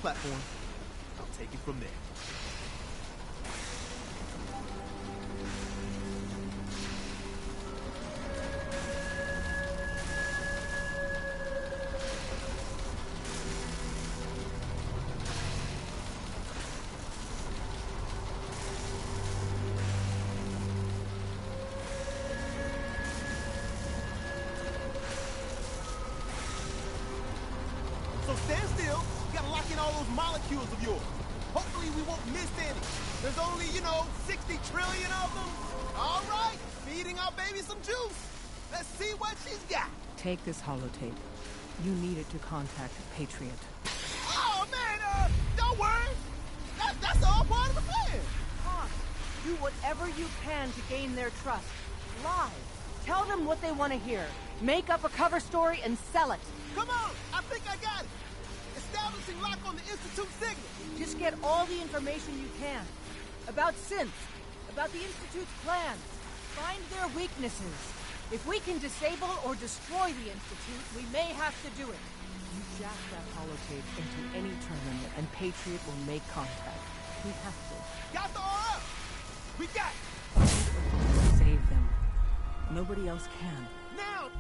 platform. I'll take it from there. So stand still. You gotta lock in all those molecules of yours. Hopefully we won't miss any. There's only, 60 trillion of them. All right, feeding our baby some juice. Let's see what she's got. Take this holotape. You need it to contact Patriot. Oh, man, don't worry. That's all part of the plan. Tom, do whatever you can to gain their trust. Lie. Tell them what they want to hear. Make up a cover story and sell it. Come on, I think I got it. Establishing lock on the Institute signal. Just get all the information you can. About synths, about the Institute's plans. Find their weaknesses. If we can disable or destroy the Institute, we may have to do it. You jack that holotape into any terminal and Patriot will make contact. We have to. Got the RF. We got it. Save them. Nobody else can. Now.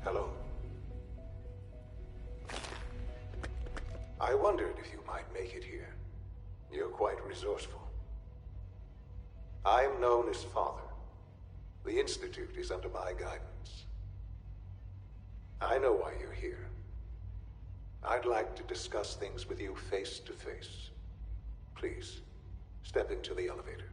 Hello? I wondered if you might make it here. You're quite resourceful. I'm known as Father. The Institute is under my guidance. I know why you're here. I'd like to discuss things with you face to face. Please, step into the elevator.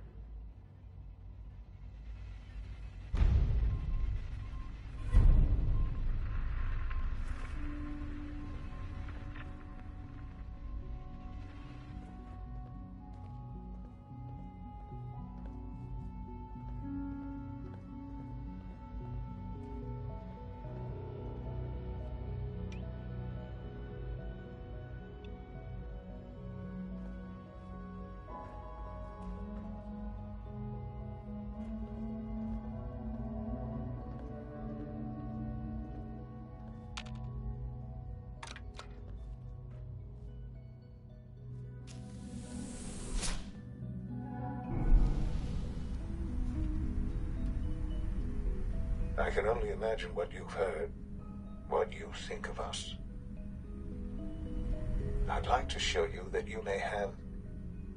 I can only imagine what you've heard, what you think of us. I'd like to show you that you may have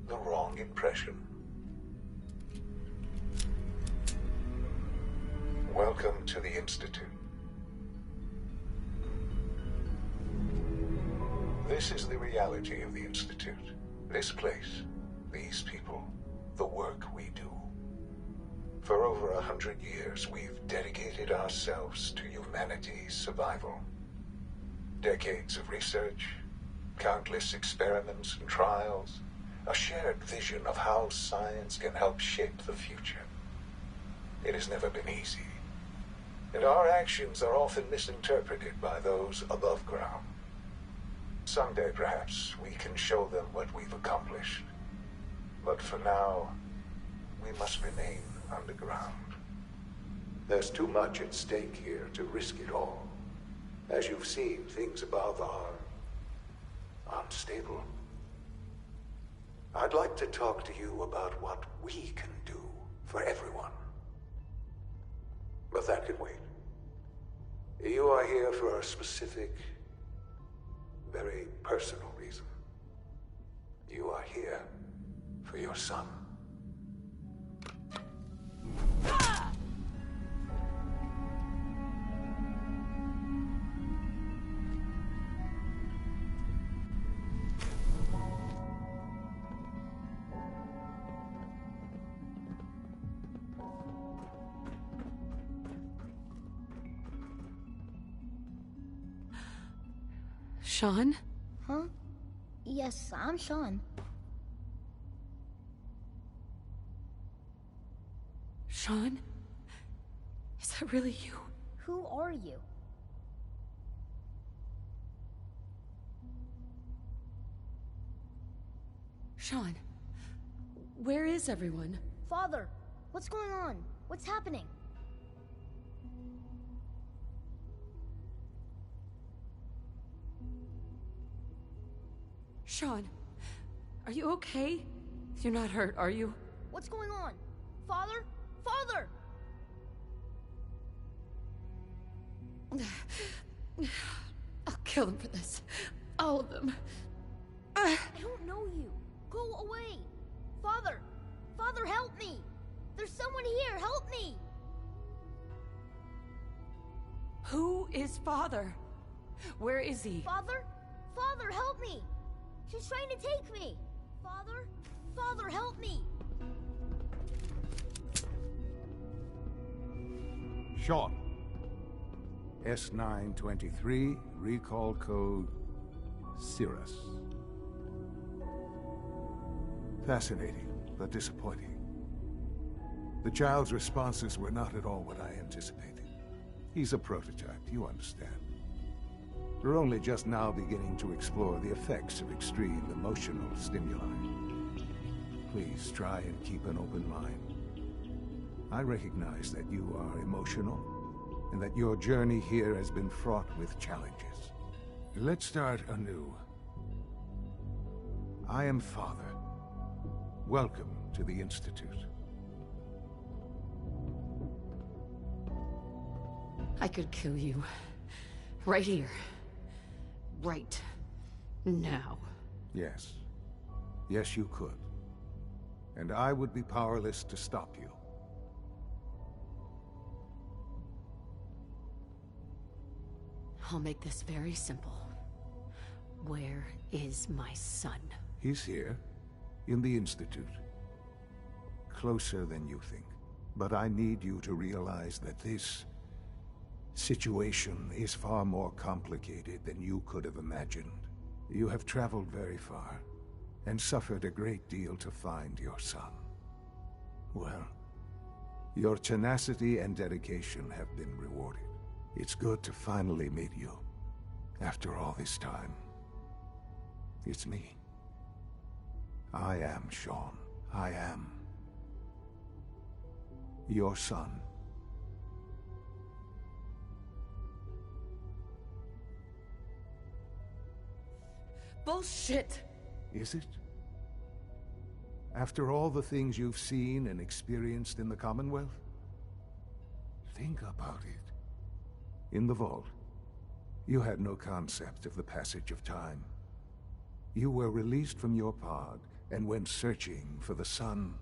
the wrong impression. Welcome to the Institute. This is the reality of the Institute. This place, these people, the work we do. For over 100 years, we've dedicated ourselves to humanity's survival. Decades of research, countless experiments and trials, a shared vision of how science can help shape the future. It has never been easy, and our actions are often misinterpreted by those above ground. Someday, perhaps, we can show them what we've accomplished. But for now, we must remain underground. There's too much at stake here to risk it all. As you've seen, things above are unstable. I'd like to talk to you about what we can do for everyone. But that can wait. You are here for a specific, very personal reason. You are here for your son. Sean? Huh? Yes, I'm Sean. Sean? Is that really you? Who are you? Sean, where is everyone? Father, what's going on? What's happening? Sean, are you okay? You're not hurt, are you? What's going on? Father? Father! I'll kill them for this. All of them. I don't know you. Go away. Father! Father, help me! There's someone here, help me! Who is Father? Where is he? Father? Father, help me! She's trying to take me! Father? Father, help me! Sean. S923, recall code Cirrus. Fascinating, but disappointing. The child's responses were not at all what I anticipated. He's a prototype, you understand. We're only just now beginning to explore the effects of extreme emotional stimuli. Please try and keep an open mind. I recognize that you are emotional, and that your journey here has been fraught with challenges. Let's start anew. I am Father. Welcome to the Institute. I could kill you. Right here. Right now. Yes. Yes, you could. And I would be powerless to stop you. I'll make this very simple. Where is my son? He's here, in the Institute. Closer than you think. But I need you to realize that this situation is far more complicated than you could have imagined. You have traveled very far, and suffered a great deal to find your son. Well, your tenacity and dedication have been rewarded. It's good to finally meet you, after all this time. It's me. I am Sean. I am your son. Bullshit! Is it? After all the things you've seen and experienced in the Commonwealth? Think about it. In the vault, you had no concept of the passage of time. You were released from your pod and went searching for the sun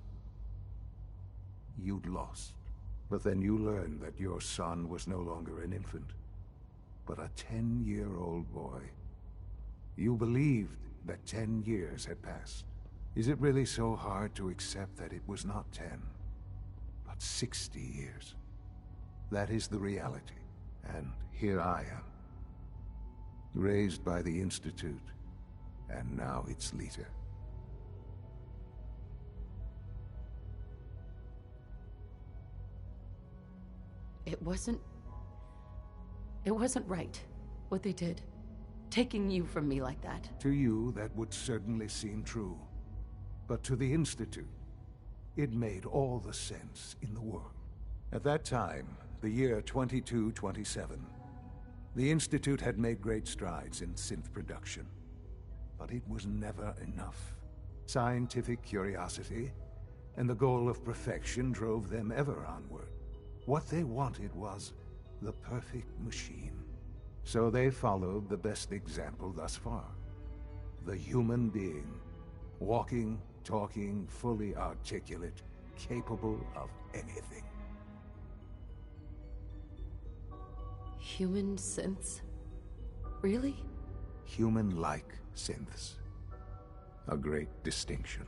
you'd lost. But then you learned that your son was no longer an infant, but a 10-year-old boy. You believed that 10 years had passed. Is it really so hard to accept that it was not 10, but 60 years? That is the reality, and here I am. Raised by the Institute, and now its leader. It wasn't right, what they did. Taking you from me like that. To you, that would certainly seem true. But to the Institute, it made all the sense in the world. At that time, the year 2227, the Institute had made great strides in synth production. But it was never enough. Scientific curiosity and the goal of perfection drove them ever onward. What they wanted was the perfect machine. So they followed the best example thus far. The human being. Walking, talking, fully articulate, capable of anything. Human synths? Really? Human-like synths. A great distinction.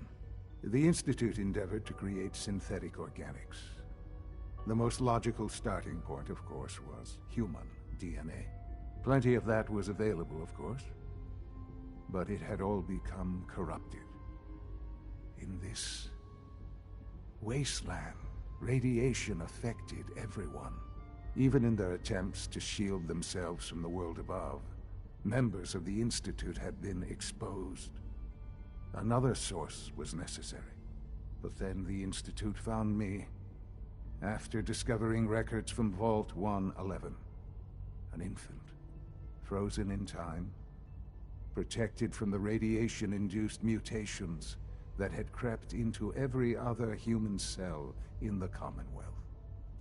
The Institute endeavored to create synthetic organics. The most logical starting point, of course, was human DNA. Plenty of that was available, of course. But it had all become corrupted. In this wasteland, radiation affected everyone. Even in their attempts to shield themselves from the world above, members of the Institute had been exposed. Another source was necessary. But then the Institute found me, after discovering records from Vault 111. An infant, frozen in time, protected from the radiation-induced mutations that had crept into every other human cell in the Commonwealth.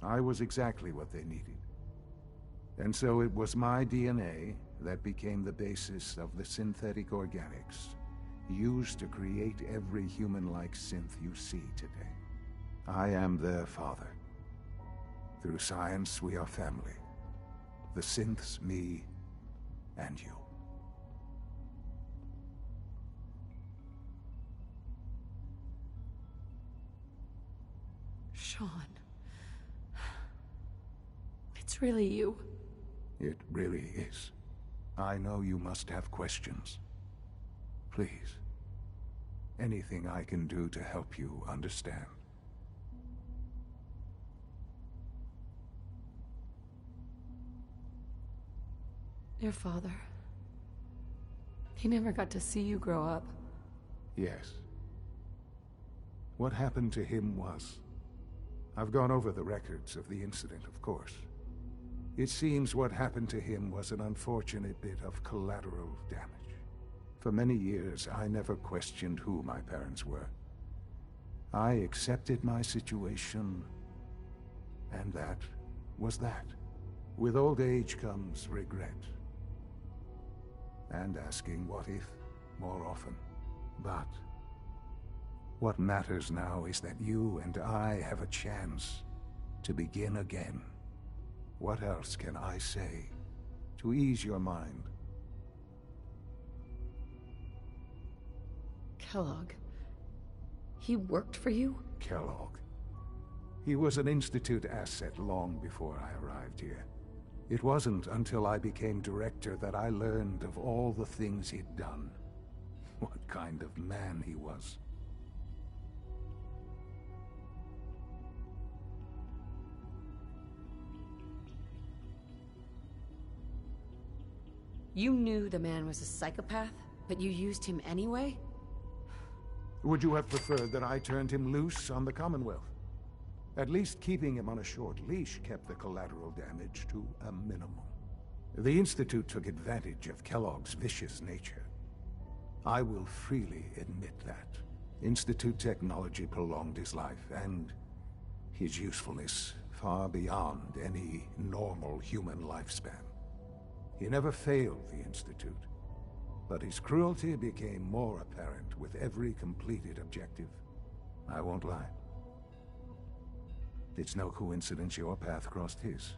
I was exactly what they needed. And so it was my DNA that became the basis of the synthetic organics used to create every human-like synth you see today. I am their father. Through science, we are family. The synths, me, and you. Sean. It's really you. It really is. I know you must have questions. Please. Anything I can do to help you understand. Your father. He never got to see you grow up. Yes. What happened to him was... I've gone over the records of the incident, of course. It seems what happened to him was an unfortunate bit of collateral damage. For many years, I never questioned who my parents were. I accepted my situation, and that was that. With old age comes regret. And asking what if more often. But what matters now is that you and I have a chance to begin again. What else can I say to ease your mind? Kellogg. He worked for you? Kellogg. He was an Institute asset long before I arrived here. It wasn't until I became director that I learned of all the things he'd done. What kind of man he was. You knew the man was a psychopath, but you used him anyway? Would you have preferred that I turned him loose on the Commonwealth? At least keeping him on a short leash kept the collateral damage to a minimum. The Institute took advantage of Kellogg's vicious nature. I will freely admit that. Institute technology prolonged his life, and his usefulness far beyond any normal human lifespan. He never failed the Institute, but his cruelty became more apparent with every completed objective. I won't lie. It's no coincidence your path crossed his.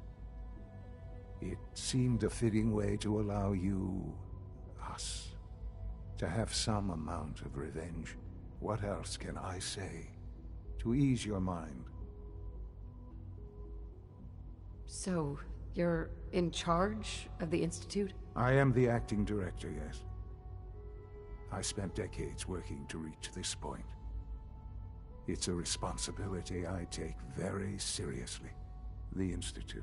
It seemed a fitting way to allow you, us, to have some amount of revenge. What else can I say to ease your mind? So, you're in charge of the Institute? I am the acting director, yes. I spent decades working to reach this point. It's a responsibility I take very seriously. The Institute.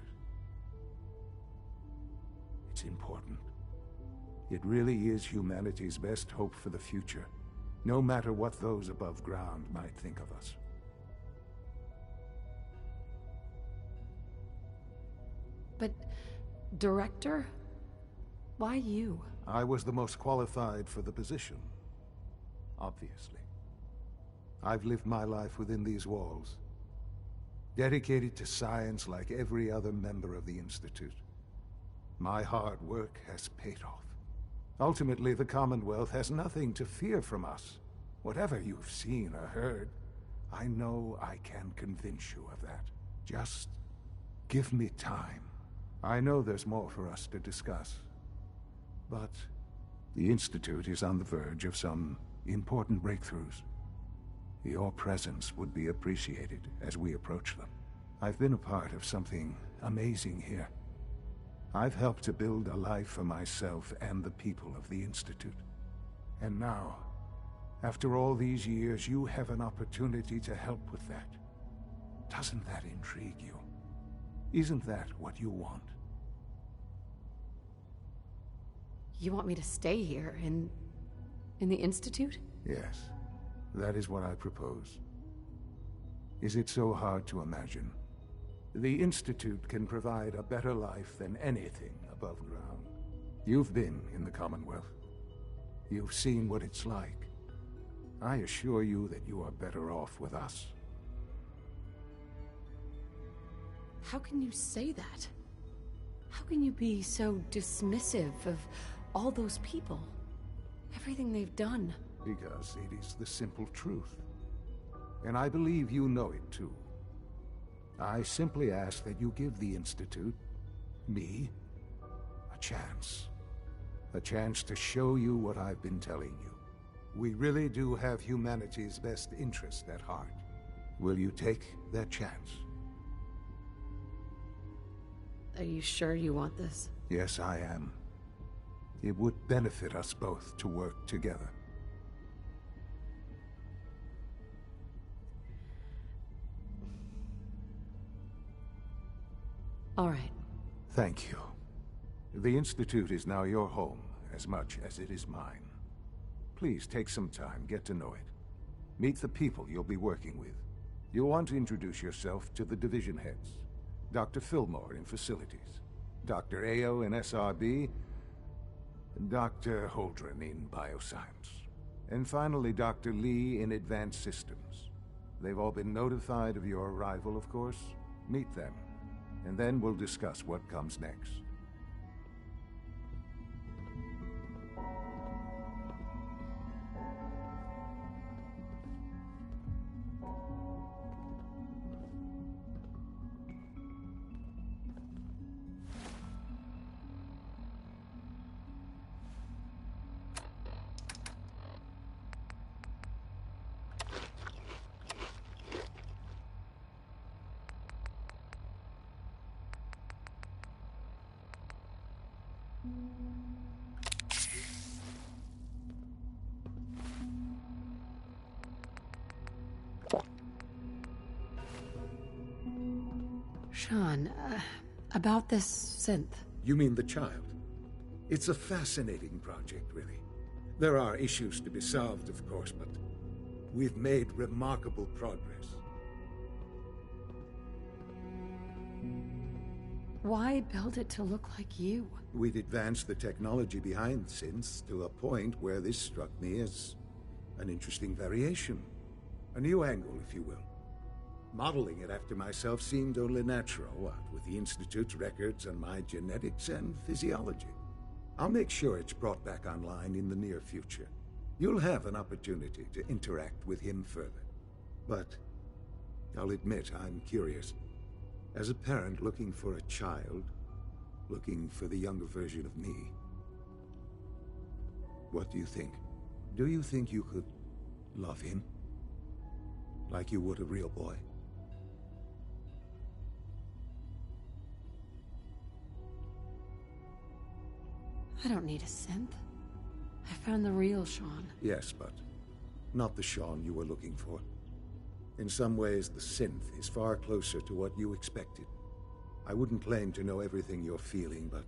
It's important. It really is humanity's best hope for the future, no matter what those above ground might think of us. But, Director? Why you? I was the most qualified for the position, obviously. I've lived my life within these walls, dedicated to science like every other member of the Institute. My hard work has paid off. Ultimately, the Commonwealth has nothing to fear from us. Whatever you've seen or heard, I know I can convince you of that. Just give me time. I know there's more for us to discuss, but the Institute is on the verge of some important breakthroughs. Your presence would be appreciated as we approach them. I've been a part of something amazing here. I've helped to build a life for myself and the people of the Institute. And now, after all these years, you have an opportunity to help with that. Doesn't that intrigue you? Isn't that what you want? You want me to stay here, in the Institute? Yes, that is what I propose. Is it so hard to imagine? The Institute can provide a better life than anything above ground. You've been in the Commonwealth. You've seen what it's like. I assure you that you are better off with us. How can you say that? How can you be so dismissive of all those people? Everything they've done? Because it is the simple truth. And I believe you know it too. I simply ask that you give the Institute, me, a chance. A chance to show you what I've been telling you. We really do have humanity's best interest at heart. Will you take that chance? Are you sure you want this? Yes, I am. It would benefit us both to work together. All right. Thank you. The Institute is now your home, as much as it is mine. Please take some time, get to know it. Meet the people you'll be working with. You'll want to introduce yourself to the division heads. Dr. Fillmore in Facilities, Dr. Ao in SRB, Dr. Holdren in Bioscience, and finally Dr. Lee in Advanced Systems. They've all been notified of your arrival, of course. Meet them, and then we'll discuss what comes next. Sean, about this synth. You mean the child? It's a fascinating project, really. There are issues to be solved, of course, but we've made remarkable progress. Why build it to look like you? We'd advanced the technology behind synths to a point where this struck me as an interesting variation. A new angle, if you will. Modeling it after myself seemed only natural, what, with the Institute's records on my genetics and physiology. I'll make sure it's brought back online in the near future. You'll have an opportunity to interact with him further. But I'll admit I'm curious. As a parent looking for a child, looking for the younger version of me, what do you think? Do you think you could love him? Like you would a real boy? I don't need a synth. I found the real Sean. Yes, but not the Sean you were looking for. In some ways, the synth is far closer to what you expected. I wouldn't claim to know everything you're feeling, but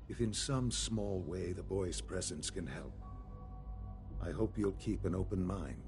if in some small way the boy's presence can help, I hope you'll keep an open mind.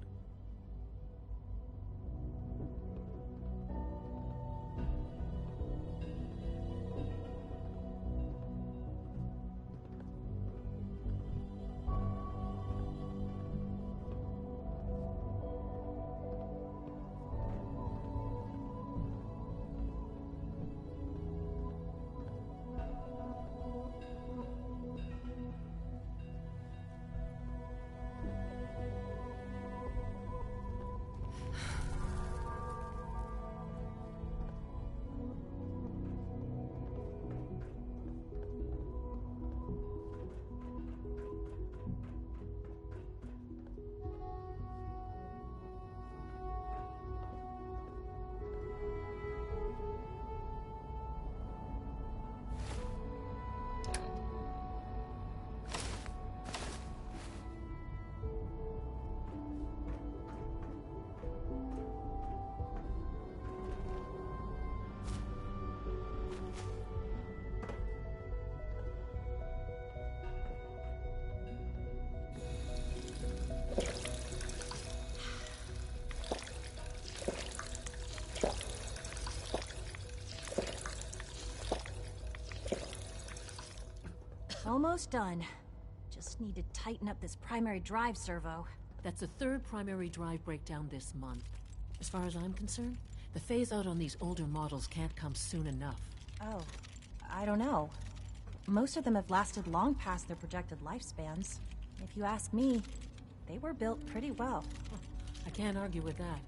Almost done. Just need to tighten up this primary drive servo. That's the third primary drive breakdown this month. As far as I'm concerned, the phase-out on these older models can't come soon enough. Oh, I don't know. Most of them have lasted long past their projected lifespans. If you ask me, they were built pretty well. I can't argue with that.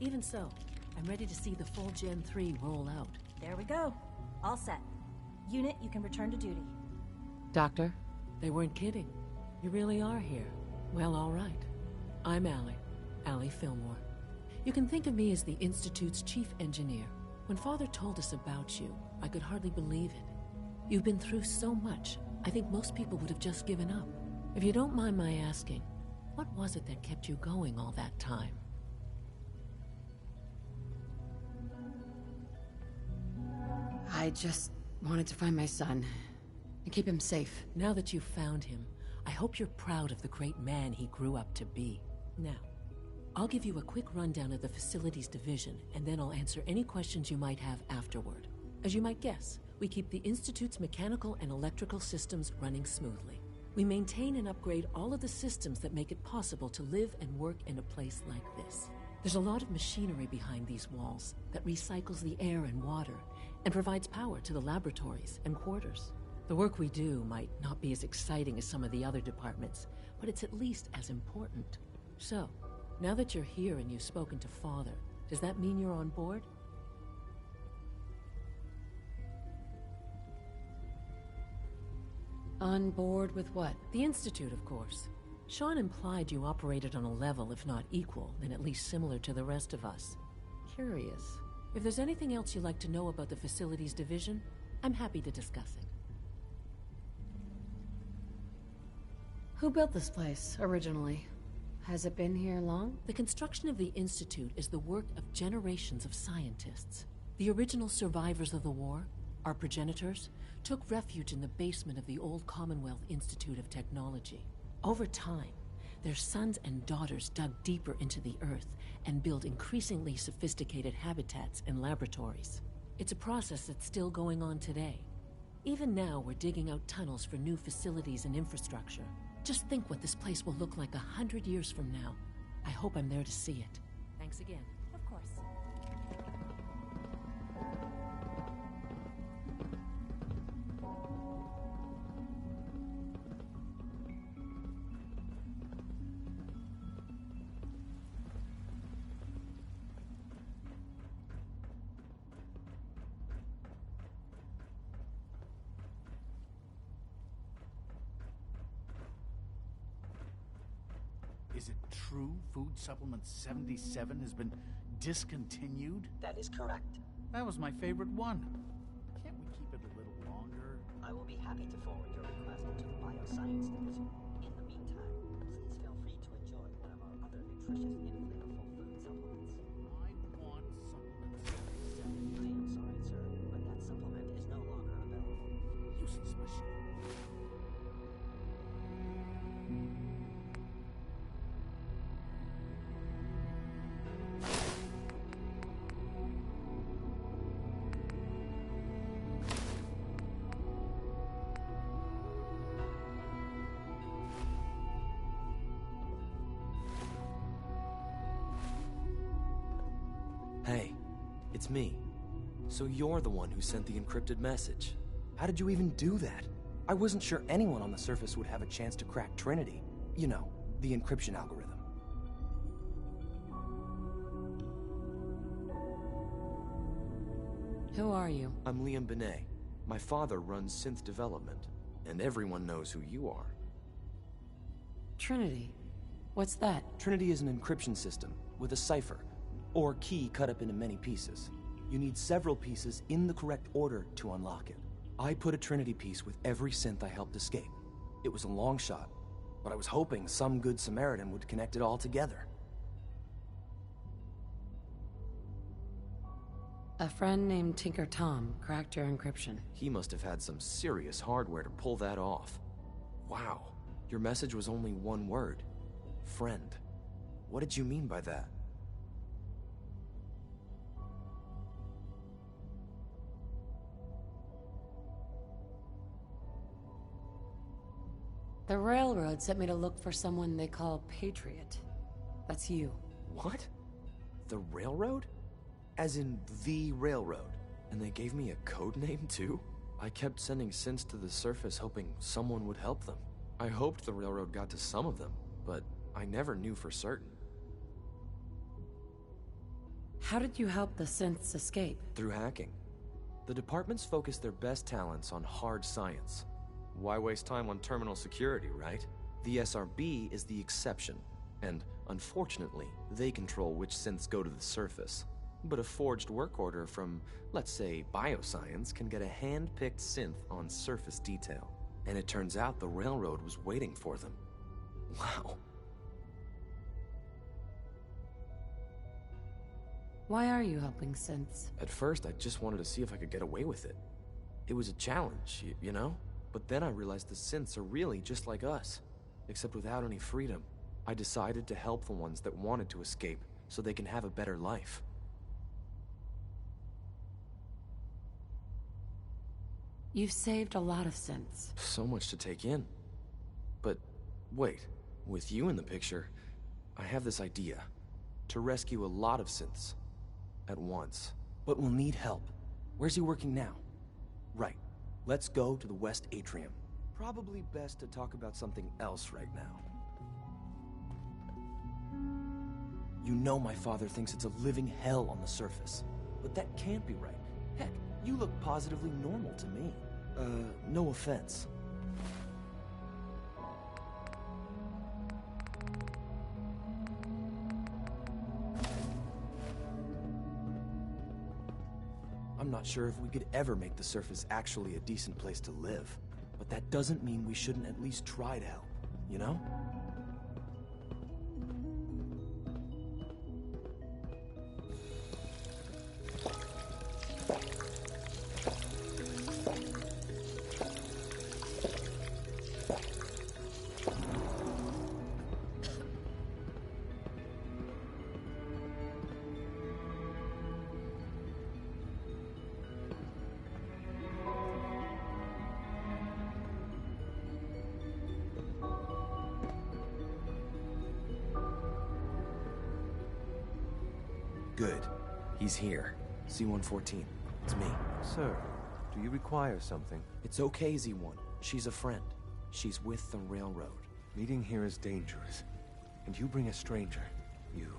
Even so, I'm ready to see the full Gen 3 roll out. There we go. All set. Unit, you can return to duty. Doctor? They weren't kidding. You really are here. Well, all right. I'm Allie Fillmore. You can think of me as the Institute's chief engineer. When Father told us about you, I could hardly believe it. You've been through so much, I think most people would have just given up. If you don't mind my asking, what was it that kept you going all that time? I just wanted to find my son and keep him safe. Now that you've found him, I hope you're proud of the great man he grew up to be. Now, I'll give you a quick rundown of the Facilities Division, and then I'll answer any questions you might have afterward. As you might guess, we keep the Institute's mechanical and electrical systems running smoothly. We maintain and upgrade all of the systems that make it possible to live and work in a place like this. There's a lot of machinery behind these walls that recycles the air and water and provides power to the laboratories and quarters. The work we do might not be as exciting as some of the other departments, but it's at least as important. So, now that you're here and you've spoken to Father, does that mean you're on board? On board with what? The Institute, of course. Sean implied you operated on a level, if not equal, then at least similar to the rest of us. Curious. If there's anything else you'd like to know about the Facilities Division, I'm happy to discuss it. Who built this place, originally? Has it been here long? The construction of the Institute is the work of generations of scientists. The original survivors of the war, our progenitors, took refuge in the basement of the old Commonwealth Institute of Technology. Over time, their sons and daughters dug deeper into the earth and built increasingly sophisticated habitats and laboratories. It's a process that's still going on today. Even now, we're digging out tunnels for new facilities and infrastructure. Just think what this place will look like 100 years from now. I hope I'm there to see it. Thanks again. Of course. Is it true Food Supplement 77 has been discontinued? That is correct. That was my favorite one. Can't we keep it a little longer? I will be happy to forward your request to the Bioscience Division. In the meantime, please feel free to enjoy one of our other nutritious and flavorful food supplements. I want Supplement 77. I am sorry, sir, but that supplement is no longer available. Useless machine. Hey, it's me. So you're the one who sent the encrypted message. How did you even do that? I wasn't sure anyone on the surface would have a chance to crack Trinity. You know, the encryption algorithm. Who are you? I'm Liam Benet. My father runs synth development, and everyone knows who you are. Trinity. What's that? Trinity is an encryption system with a cipher, or key cut up into many pieces. You need several pieces in the correct order to unlock it. I put a Trinity piece with every synth I helped escape. It was a long shot, but I was hoping some good Samaritan would connect it all together. A friend named Tinker Tom cracked your encryption. He must have had some serious hardware to pull that off. Wow, your message was only one word. Friend. What did you mean by that? The railroad sent me to look for someone they call Patriot. That's you. What? The railroad? As in the railroad? And they gave me a code name too? I kept sending synths to the surface hoping someone would help them. I hoped the railroad got to some of them, but I never knew for certain. How did you help the synths escape? Through hacking. The departments focus their best talents on hard science. Why waste time on terminal security, right? The SRB is the exception, and unfortunately, they control which synths go to the surface. But a forged work order from, let's say, bioscience can get a hand-picked synth on surface detail. And it turns out the railroad was waiting for them. Wow. Why are you helping synths? At first, I just wanted to see if I could get away with it. It was a challenge, you know? But then I realized the synths are really just like us, except without any freedom. I decided to help the ones that wanted to escape so they can have a better life. You've saved a lot of synths. So much to take in. But wait, with you in the picture, I have this idea. To rescue a lot of synths at once. But we'll need help. Where's he working now? Right. Let's go to the West Atrium. Probably best to talk about something else right now. You know my father thinks it's a living hell on the surface. But that can't be right. Heck, you look positively normal to me. No offense. I'm not sure if we could ever make the surface actually a decent place to live. But that doesn't mean we shouldn't at least try to help, you know? Good. He's here. C-114. It's me. Sir, do you require something? It's okay, Z1. She's a friend. She's with the railroad. Meeting here is dangerous. And you bring a stranger. You.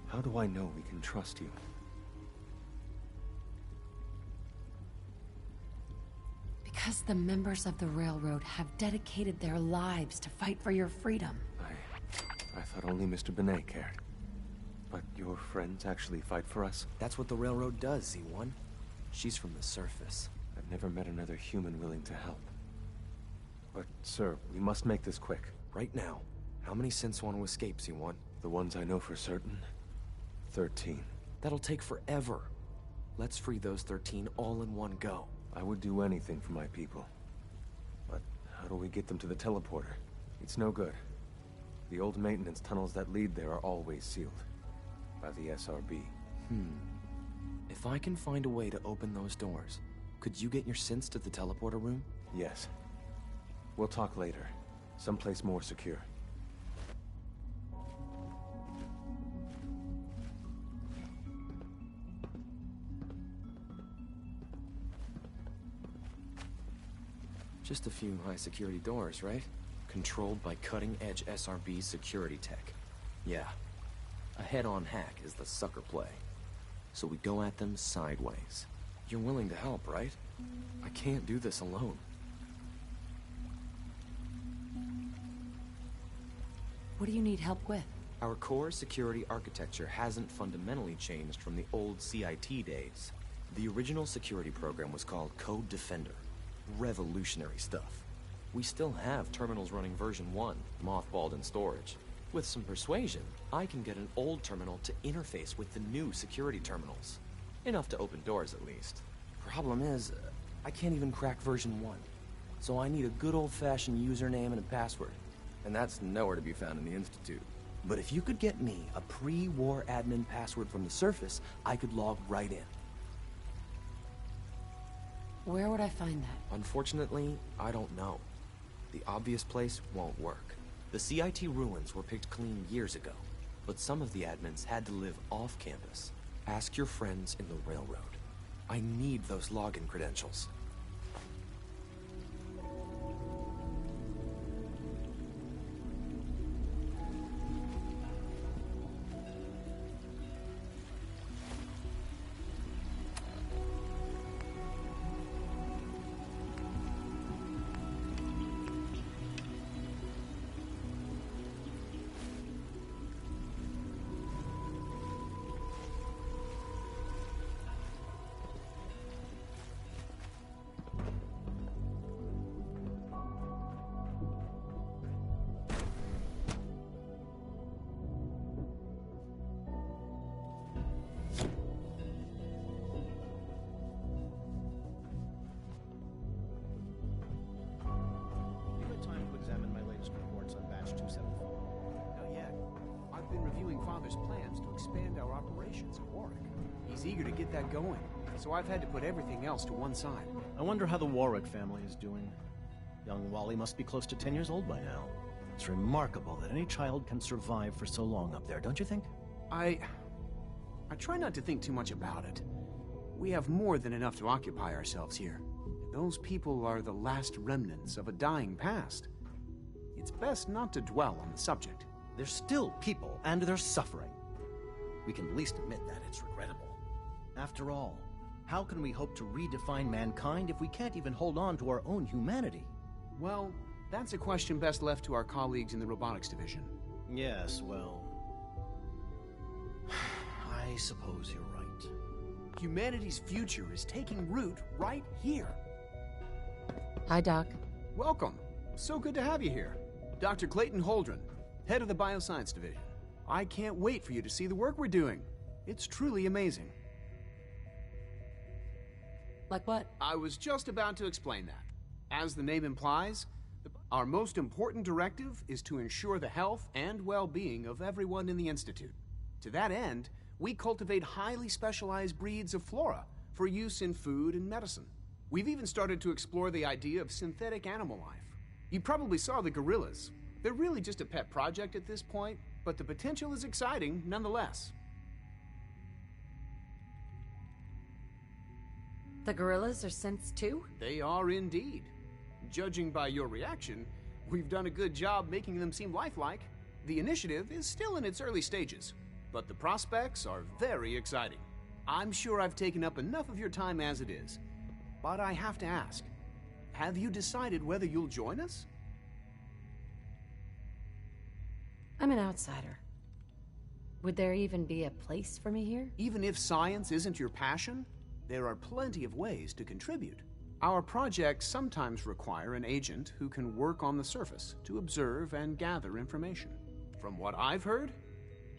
How do I know we can trust you? Because the members of the railroad have dedicated their lives to fight for your freedom. But only Mr. Benet cared. But your friends actually fight for us? That's what the railroad does, Z1. She's from the surface. I've never met another human willing to help. But, sir, we must make this quick. Right now, how many synths want to escape, Z1? The ones I know for certain? 13. That'll take forever. Let's free those 13 all in one go. I would do anything for my people. But how do we get them to the teleporter? It's no good. The old maintenance tunnels that lead there are always sealed. By the SRB. If I can find a way to open those doors, could you get your synths to the teleporter room? Yes. We'll talk later. Someplace more secure. Just a few high-security doors, right? Controlled by cutting-edge SRB security tech. Yeah. A head-on hack is the sucker play. So we go at them sideways. You're willing to help, right? I can't do this alone. What do you need help with? Our core security architecture hasn't fundamentally changed from the old CIT days. The original security program was called Code Defender. Revolutionary stuff. We still have terminals running version 1, mothballed in storage. With some persuasion, I can get an old terminal to interface with the new security terminals. Enough to open doors, at least. Problem is, I can't even crack version 1. So I need a good old-fashioned username and a password. And that's nowhere to be found in the Institute. But if you could get me a pre-war admin password from the surface, I could log right in. Where would I find that? Unfortunately, I don't know. The obvious place won't work. The CIT ruins were picked clean years ago, but some of the admins had to live off campus. Ask your friends in the railroad. I need those login credentials. Eager to get that going, so I've had to put everything else to one side. I wonder how the Warwick family is doing. Young Wally must be close to 10 years old by now. It's remarkable that any child can survive for so long up there, don't you think? I try not to think too much about it. We have more than enough to occupy ourselves here. Those people are the last remnants of a dying past. It's best not to dwell on the subject. They're still people, and they're suffering. We can at least admit that it's regrettable. After all, how can we hope to redefine mankind if we can't even hold on to our own humanity? Well, that's a question best left to our colleagues in the robotics division. Yes, well... I suppose you're right. Humanity's future is taking root right here. Hi, Doc. Welcome. So good to have you here. Dr. Clayton Holdren, head of the Bioscience Division. I can't wait for you to see the work we're doing. It's truly amazing. Like what? I was just about to explain that. As the name implies, our most important directive is to ensure the health and well-being of everyone in the Institute. To that end, we cultivate highly specialized breeds of flora for use in food and medicine. We've even started to explore the idea of synthetic animal life. You probably saw the gorillas. They're really just a pet project at this point, but the potential is exciting nonetheless. The gorillas are synths too? They are indeed. Judging by your reaction, we've done a good job making them seem lifelike. The initiative is still in its early stages, but the prospects are very exciting. I'm sure I've taken up enough of your time as it is, but I have to ask, have you decided whether you'll join us? I'm an outsider. Would there even be a place for me here? Even if science isn't your passion, there are plenty of ways to contribute. Our projects sometimes require an agent who can work on the surface to observe and gather information. From what I've heard,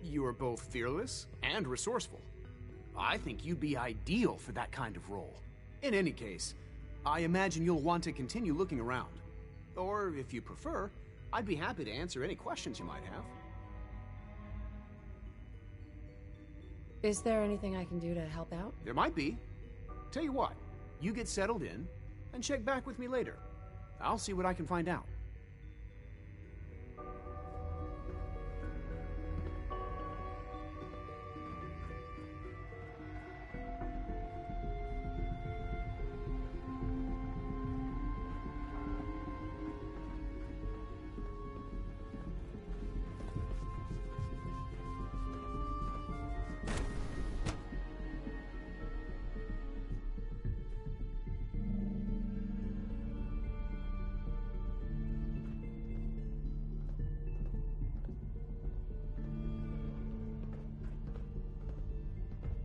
you are both fearless and resourceful. I think you'd be ideal for that kind of role. In any case, I imagine you'll want to continue looking around. Or, if you prefer, I'd be happy to answer any questions you might have. Is there anything I can do to help out? There might be. Tell you what, you get settled in, and check back with me later. I'll see what I can find out.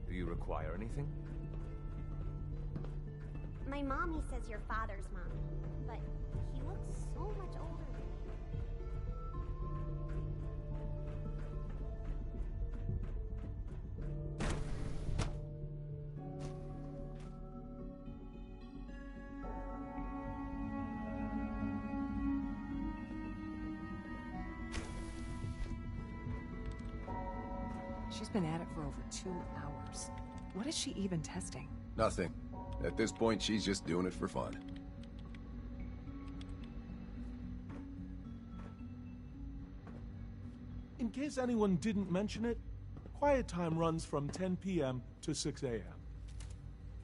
Do you require anything? My mommy says your father's mommy, but he looks so much older than me. She's been at it for over 2 hours. What is she even testing? Nothing. At this point, she's just doing it for fun. In case anyone didn't mention it, quiet time runs from 10 p.m. to 6 a.m.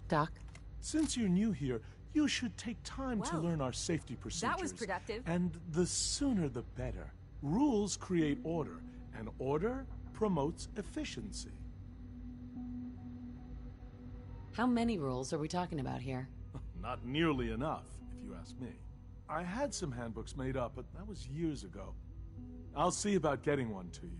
Doc? Since you're new here, you should take time to Well, learn our safety procedures. that was productive. And the sooner the better. Rules create order, and order promotes efficiency. How many rules are we talking about here? Not nearly enough, if you ask me. I had some handbooks made up, but that was years ago. I'll see about getting one to you.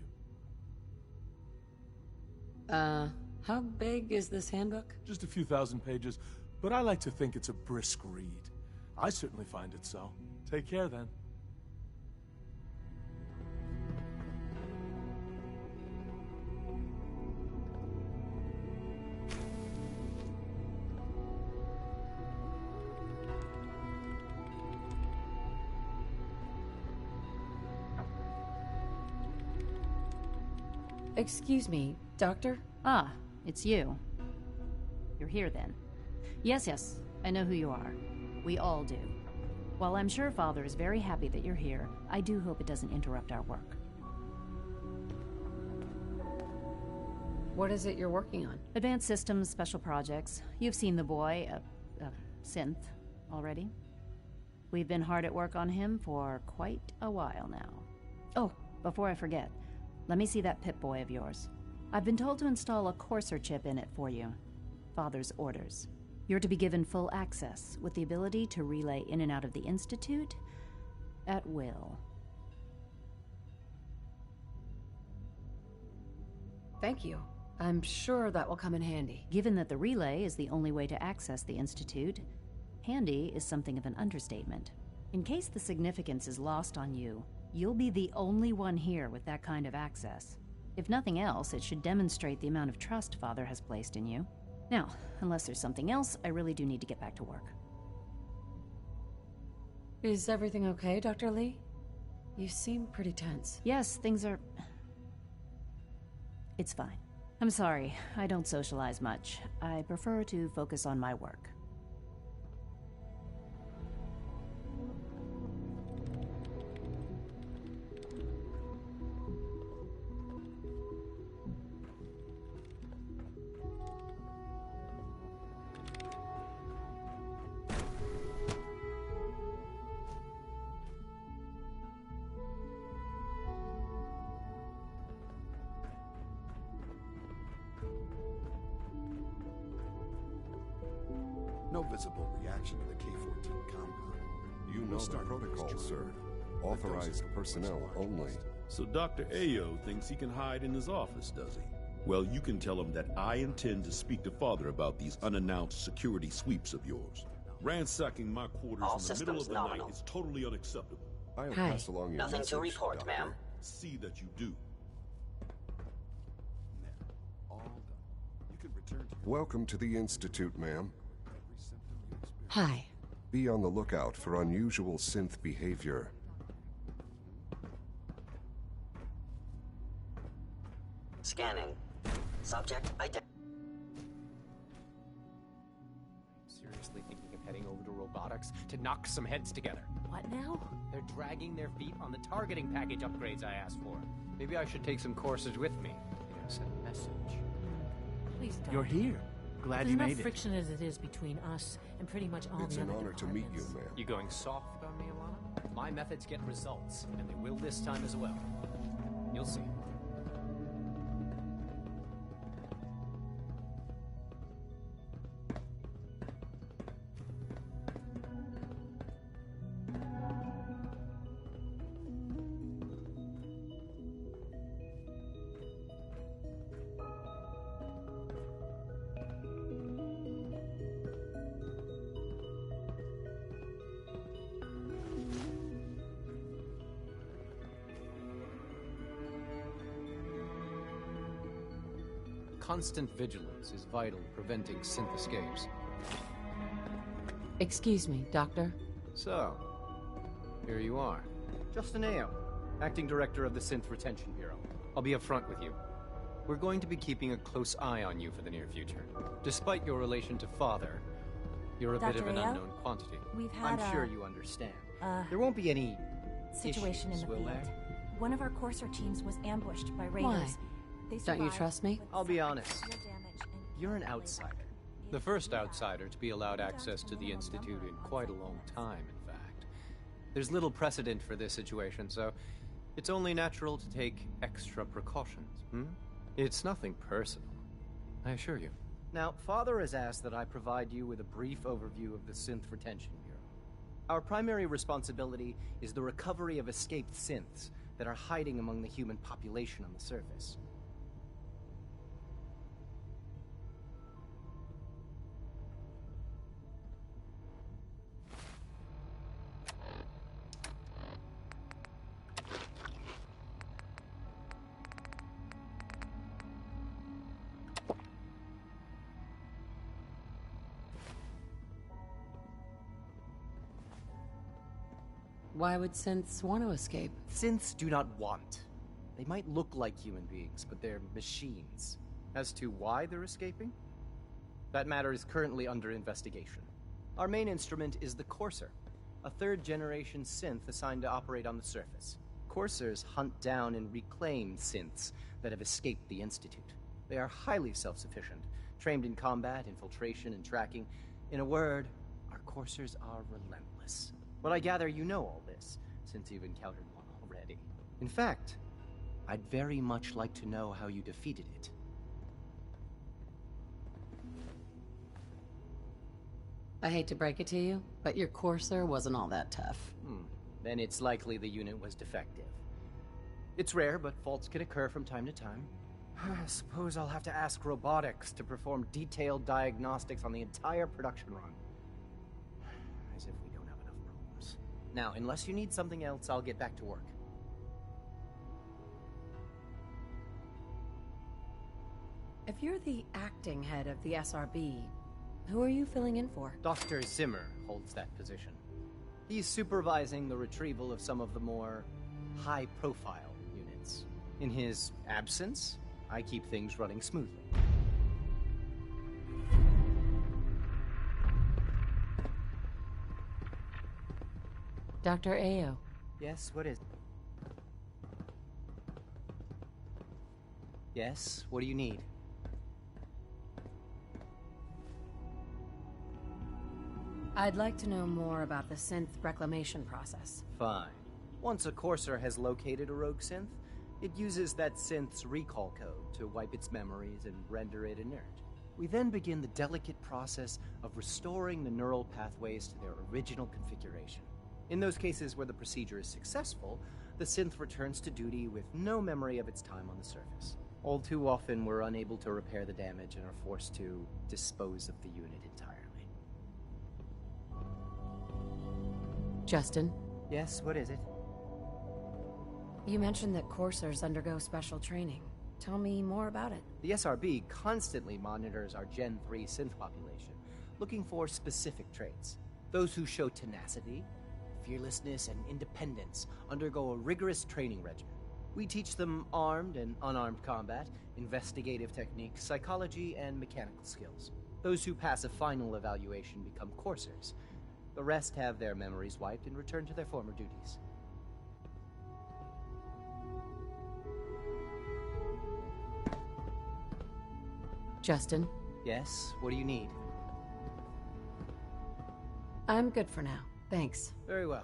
How big is this handbook? Just a few thousand pages, but I like to think it's a brisk read. I certainly find it so. Take care, then. Excuse me, Doctor? Ah, it's you. You're here then. Yes, I know who you are. We all do. While I'm sure Father is very happy that you're here, I do hope it doesn't interrupt our work. What is it you're working on? Advanced Systems Special Projects. You've seen the boy, Synth, already. We've been hard at work on him for quite a while now. Oh, before I forget, let me see that Pip-Boy of yours. I've been told to install a Courser chip in it for you. Father's orders. You're to be given full access, with the ability to relay in and out of the Institute at will. Thank you. I'm sure that will come in handy. Given that the relay is the only way to access the Institute, handy is something of an understatement. In case the significance is lost on you, you'll be the only one here with that kind of access. If nothing else, it should demonstrate the amount of trust Father has placed in you. Now, unless there's something else, I really do need to get back to work. Is everything okay, Dr. Lee? You seem pretty tense. Yes, things are... It's fine. I'm sorry, I don't socialize much. I prefer to focus on my work. No visible reaction to the K-14 compound. You know the protocol, sir. Authorized personnel only. So Dr. Ayo thinks he can hide in his office, does he? Well, you can tell him that I intend to speak to Father about these unannounced security sweeps of yours. Ransacking my quarters in the middle of the night is totally unacceptable. I'll pass along your Nothing message, to report, Doctor. ma'am. See that you do. All done. You can return to Welcome to the Institute, ma'am. Hi. Be on the lookout for unusual synth behavior. Scanning. Subject identified. Seriously thinking of heading over to robotics to knock some heads together. What now? They're dragging their feet on the targeting package upgrades I asked for. Maybe I should take some courses with me. Send a message. Please don't. You're here. Glad There's you enough made it. friction as it is between us and pretty much all It's the an other honor to meet you, departments. ma'am. You going soft on me, Alana? My methods get results, and they will this time as well. You'll see. Constant vigilance is vital in preventing synth escapes. Excuse me, Doctor. So, here you are. Justin Ayo, Acting Director of the Synth Retention Bureau. I'll be upfront with you. We're going to be keeping a close eye on you for the near future. Despite your relation to Father, you're a bit Dr. of an Ayo? unknown quantity. We've had I'm a- sure you understand. There won't be any situation issues, in the will field. there? One of our courser teams was ambushed by raiders. They Don't you survived, trust me? but I'll be suffered honest. real damage and You're an can't relay outsider. back. The first outsider to be allowed access to the Institute in quite a long time, in fact. There's little precedent for this situation, so it's only natural to take extra precautions, It's nothing personal, I assure you. Now, Father has asked that I provide you with a brief overview of the Synth Retention Bureau. Our primary responsibility is the recovery of escaped synths that are hiding among the human population on the surface. Why would synths want to escape? Synths do not want. They might look like human beings, but they're machines. As to why they're escaping? That matter is currently under investigation. Our main instrument is the Courser, a third-generation synth assigned to operate on the surface. Coursers hunt down and reclaim synths that have escaped the Institute. They are highly self-sufficient, trained in combat, infiltration, and tracking. In a word, our Coursers are relentless. But I gather you know all this, since you've encountered one already. In fact, I'd very much like to know how you defeated it. I hate to break it to you, but your Courser wasn't all that tough. Then it's likely the unit was defective. It's rare, but faults can occur from time to time. I suppose I'll have to ask robotics to perform detailed diagnostics on the entire production run. As if we don't have enough problems. Now, unless you need something else, I'll get back to work. If you're the acting head of the SRB, who are you filling in for? Dr. Zimmer holds that position. He's supervising the retrieval of some of the more high-profile units. In his absence, I keep things running smoothly. Dr. Ayo. Yes, what is... Yes, what do you need? I'd like to know more about the synth reclamation process. Fine. Once a Courser has located a rogue synth, it uses that synth's recall code to wipe its memories and render it inert. We then begin the delicate process of restoring the neural pathways to their original configuration. In those cases where the procedure is successful, the synth returns to duty with no memory of its time on the surface. All too often, we're unable to repair the damage and are forced to dispose of the unit entirely. Justin? Yes, what is it? You mentioned that coursers undergo special training. Tell me more about it. The SRB constantly monitors our Gen 3 synth population, looking for specific traits. Those who show tenacity, fearlessness, and independence undergo a rigorous training regimen. We teach them armed and unarmed combat, investigative techniques, psychology, and mechanical skills. Those who pass a final evaluation become coursers. The rest have their memories wiped and return to their former duties. Justin? Yes, what do you need? I'm good for now. Thanks. Very well.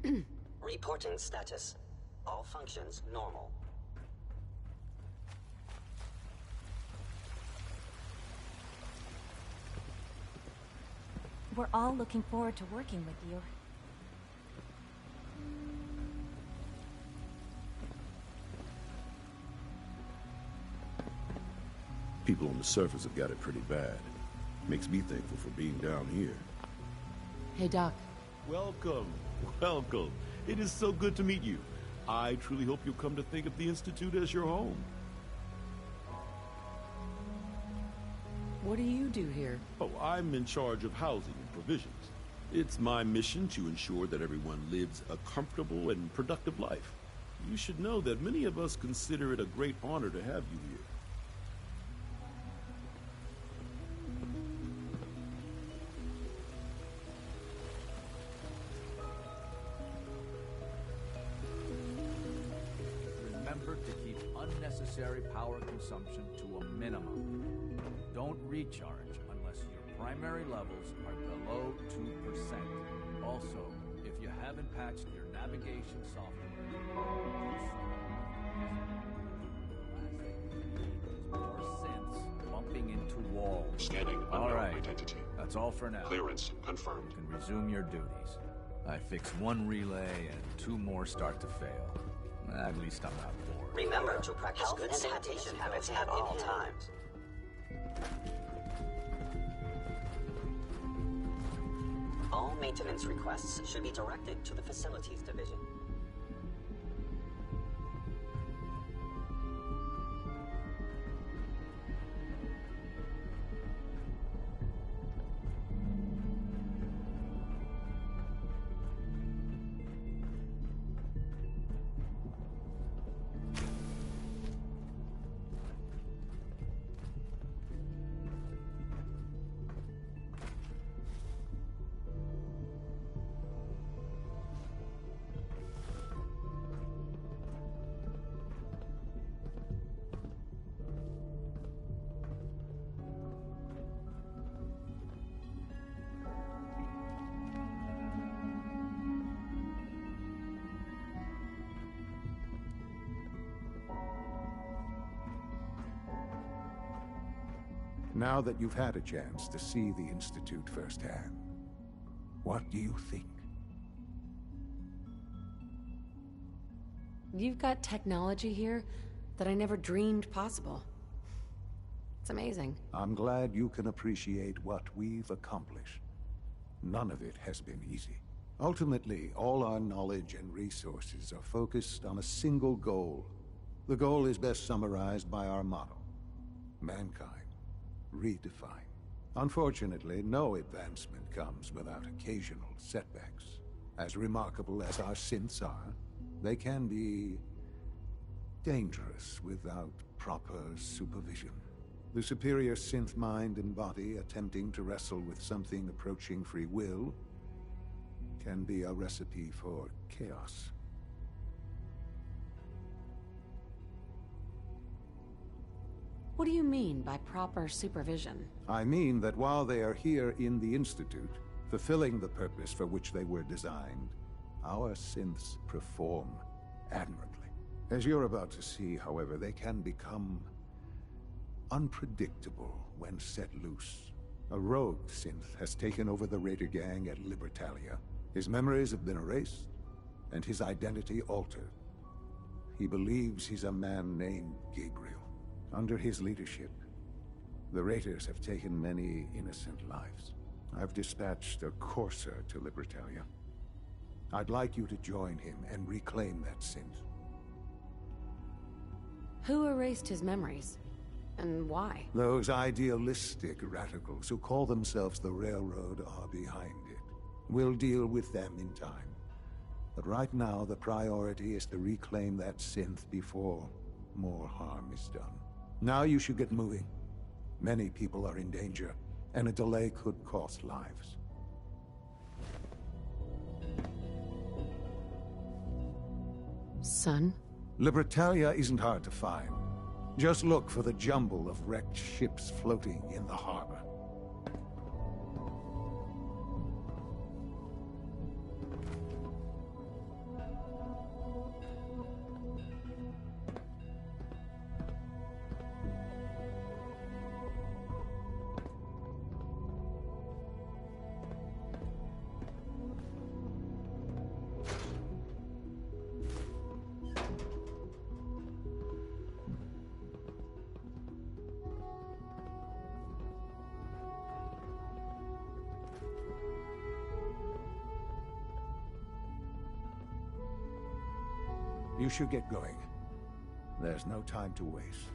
Ma'am. Reporting status. All functions normal. We're all looking forward to working with you. People on the surface have got it pretty bad. Makes me thankful for being down here. Hey, Doc. Welcome. Welcome. It is so good to meet you. I truly hope you'll come to think of the Institute as your home. What do you do here? Oh, I'm in charge of housing and provisions. It's my mission to ensure that everyone lives a comfortable and productive life. You should know that many of us consider it a great honor to have you here. Remember to keep unnecessary power consumption to a minimum. Don't recharge unless your primary levels are below 2%. Also, if you haven't patched your navigation software, more synths bumping into walls. Scanning unknown identity. That's all for now. Clearance confirmed. You can resume your duties. I fix one relay and 2 more start to fail. At least I'm not bored. Remember to practice good sanitation habits at all times. All maintenance requests should be directed to the Facilities Division. Now that you've had a chance to see the Institute firsthand, what do you think? You've got technology here that I never dreamed possible. It's amazing. I'm glad you can appreciate what we've accomplished. None of it has been easy. Ultimately, all our knowledge and resources are focused on a single goal. The goal is best summarized by our motto: mankind redefined. Unfortunately, no advancement comes without occasional setbacks. As remarkable as our synths are, they can be dangerous without proper supervision. The superior synth mind and body attempting to wrestle with something approaching free will can be a recipe for chaos. What do you mean by proper supervision? I mean that while they are here in the Institute, fulfilling the purpose for which they were designed, our synths perform admirably. As you're about to see, however, they can become unpredictable when set loose. A rogue synth has taken over the Raider gang at Libertalia. His memories have been erased, and his identity altered. He believes he's a man named Gabriel. Under his leadership, the Raiders have taken many innocent lives. I've dispatched a courser to Libertalia. I'd like you to join him and reclaim that synth. Who erased his memories? And why? Those idealistic radicals who call themselves the Railroad are behind it. We'll deal with them in time. But right now, the priority is to reclaim that synth before more harm is done. Now you should get moving. Many people are in danger, and a delay could cost lives. Son? Libertalia isn't hard to find. Just look for the jumble of wrecked ships floating in the harbor. You should get going. There's no time to waste.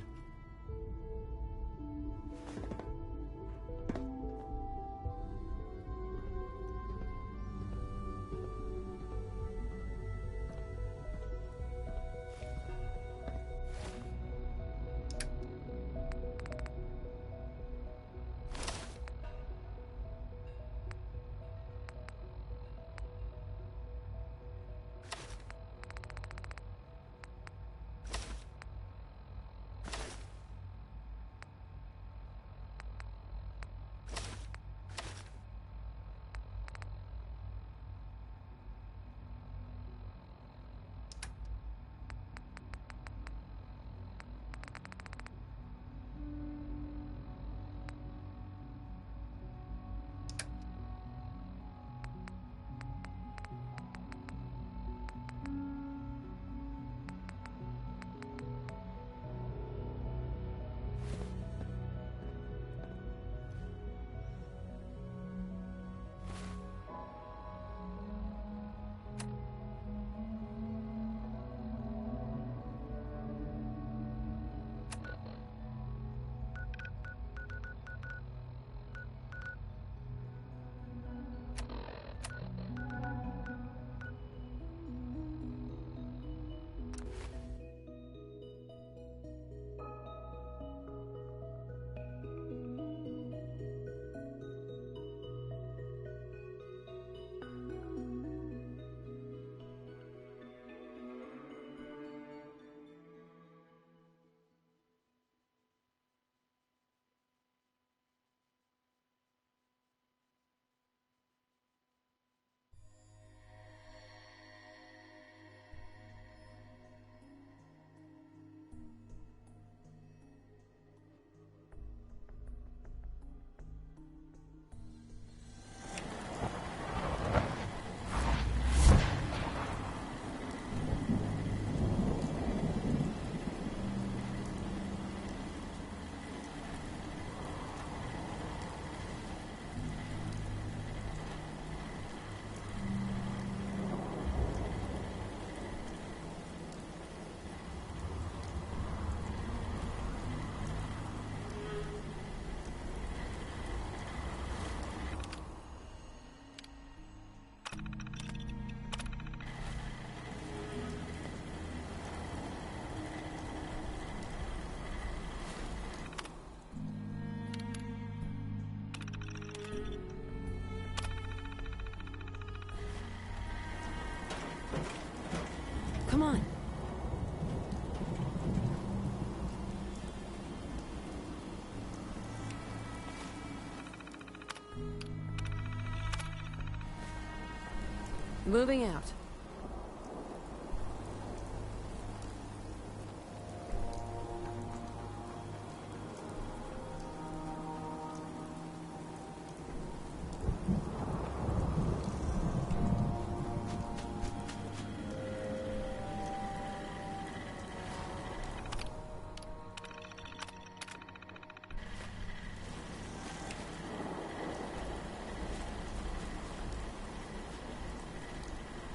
Moving out.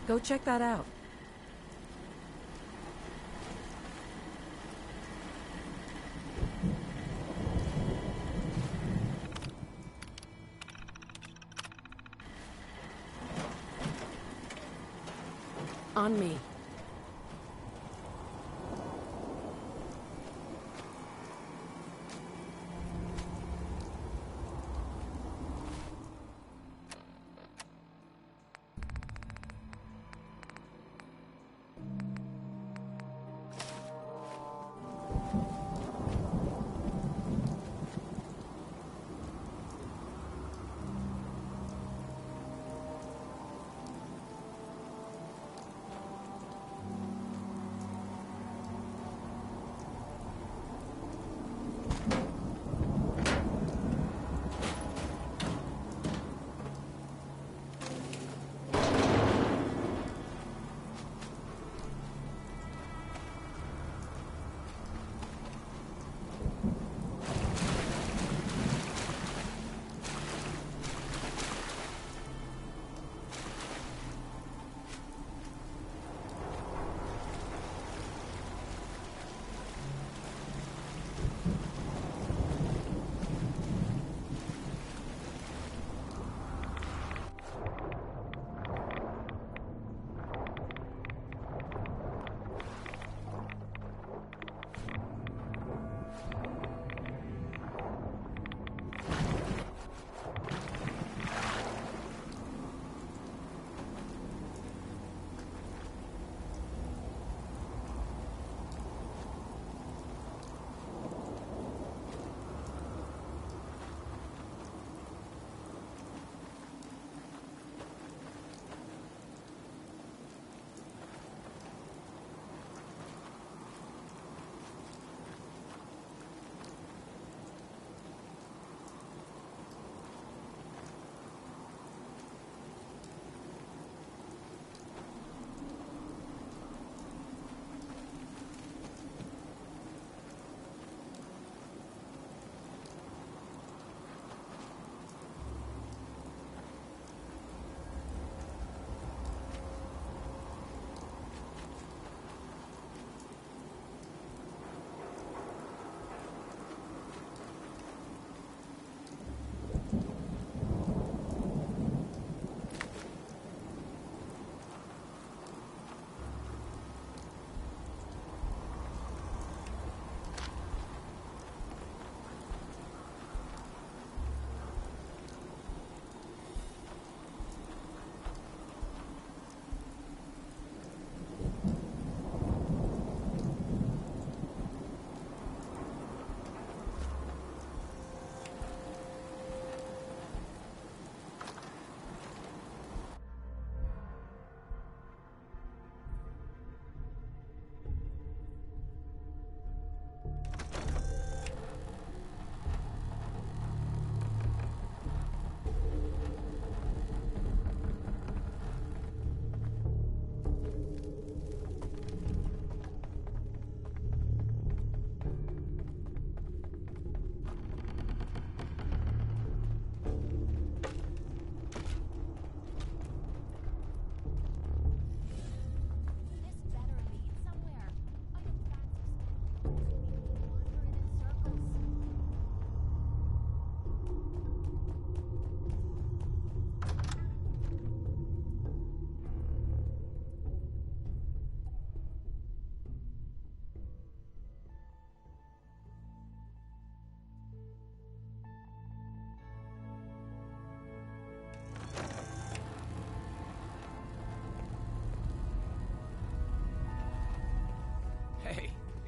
Go check that out. On me.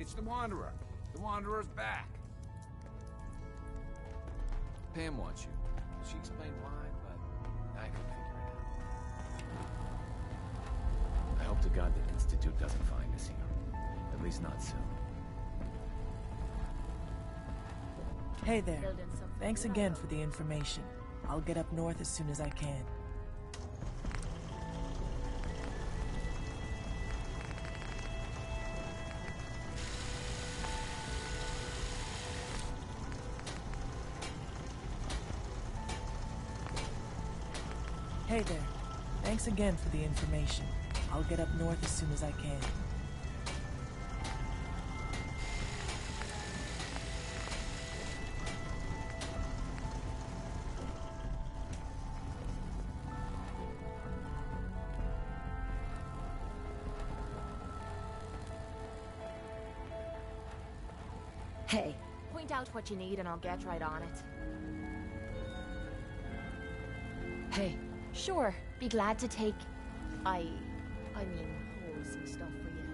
It's the Wanderer. The Wanderer's back. Pam wants you. She explained why, but I can figure it out. I hope to God the Institute doesn't find us here. At least not soon. Hey there. Thanks again for the information. I'll get up north as soon as I can. Hey there. Thanks again for the information. I'll get up north as soon as I can. Hey, point out what you need and I'll get right on it. Hey. Sure, be glad to take... I mean, hold some stuff for you.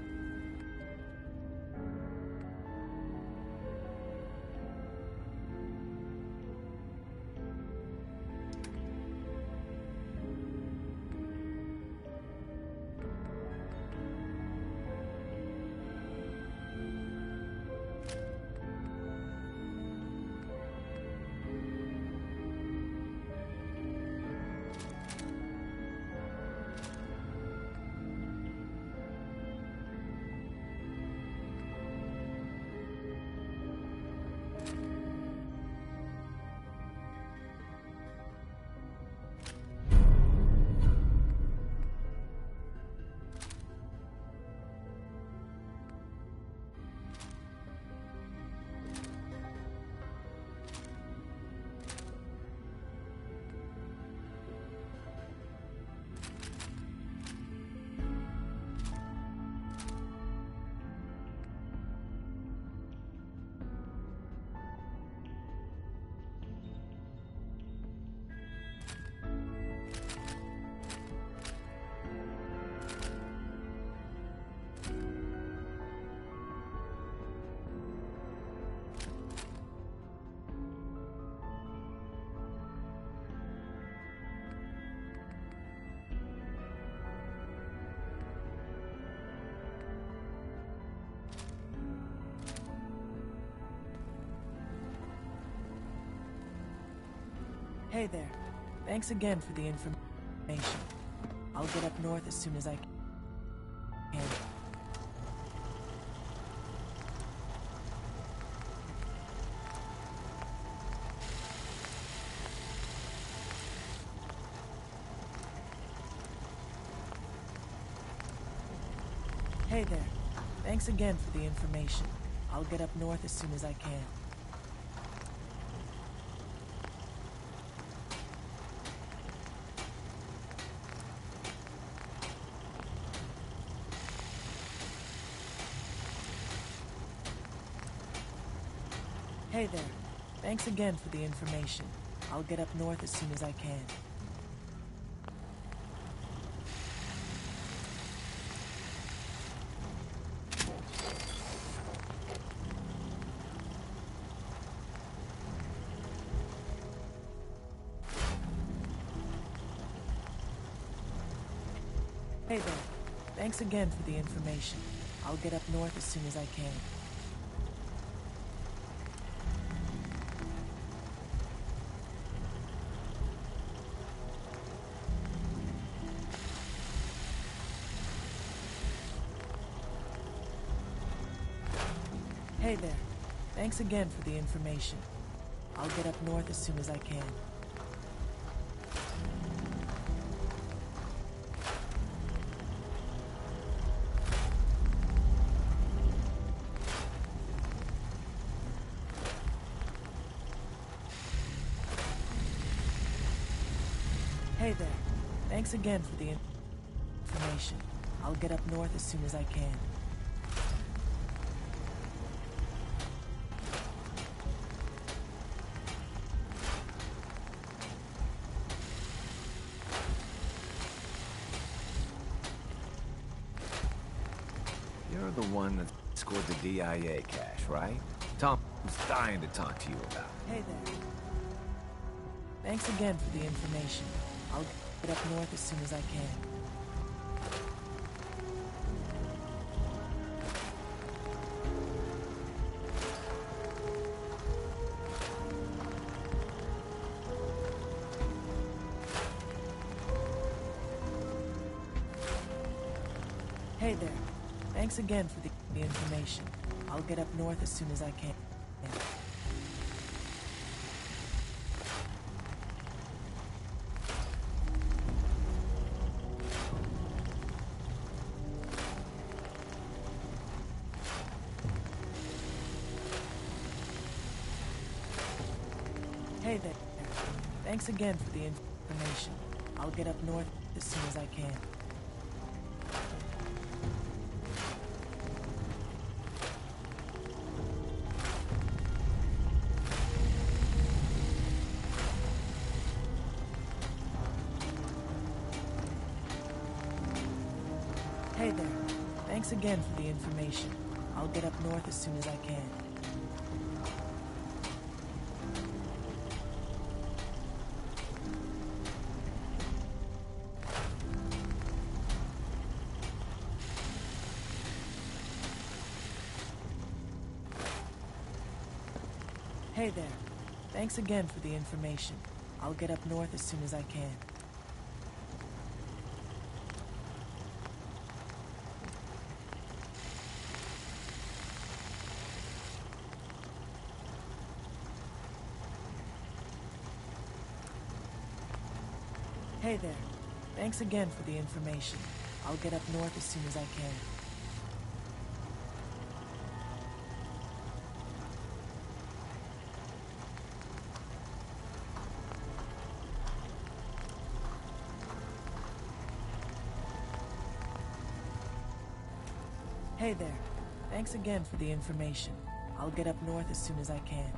Hey there. Thanks again for the information. I'll get up north as soon as I can. Hey there. Thanks again for the information. I'll get up north as soon as I can. Hey there. Thanks again for the information. I'll get up north as soon as I can. Hey there. Thanks again for the information. I'll get up north as soon as I can. Hey there. Thanks again for the information. I'll get up north as soon as I can. Hey there. Thanks again for the information. I'll get up north as soon as I can. You're the one that scored the DIA cache, right? Tom's dying to talk to you about it. Hey there. Thanks again for the information. I'll get up north as soon as I can. Hey there. Thanks again for the information. I'll get up north as soon as I can. Hey there. Thanks again for the information. I'll get up north as soon as I can. Hey there. Thanks again for the information. I'll get up north as soon as I can. Hey there. Thanks again for the information. I'll get up north as soon as I can. Hey there. Thanks again for the information. I'll get up north as soon as I can. Hey there. Thanks again for the information. I'll get up north as soon as I can.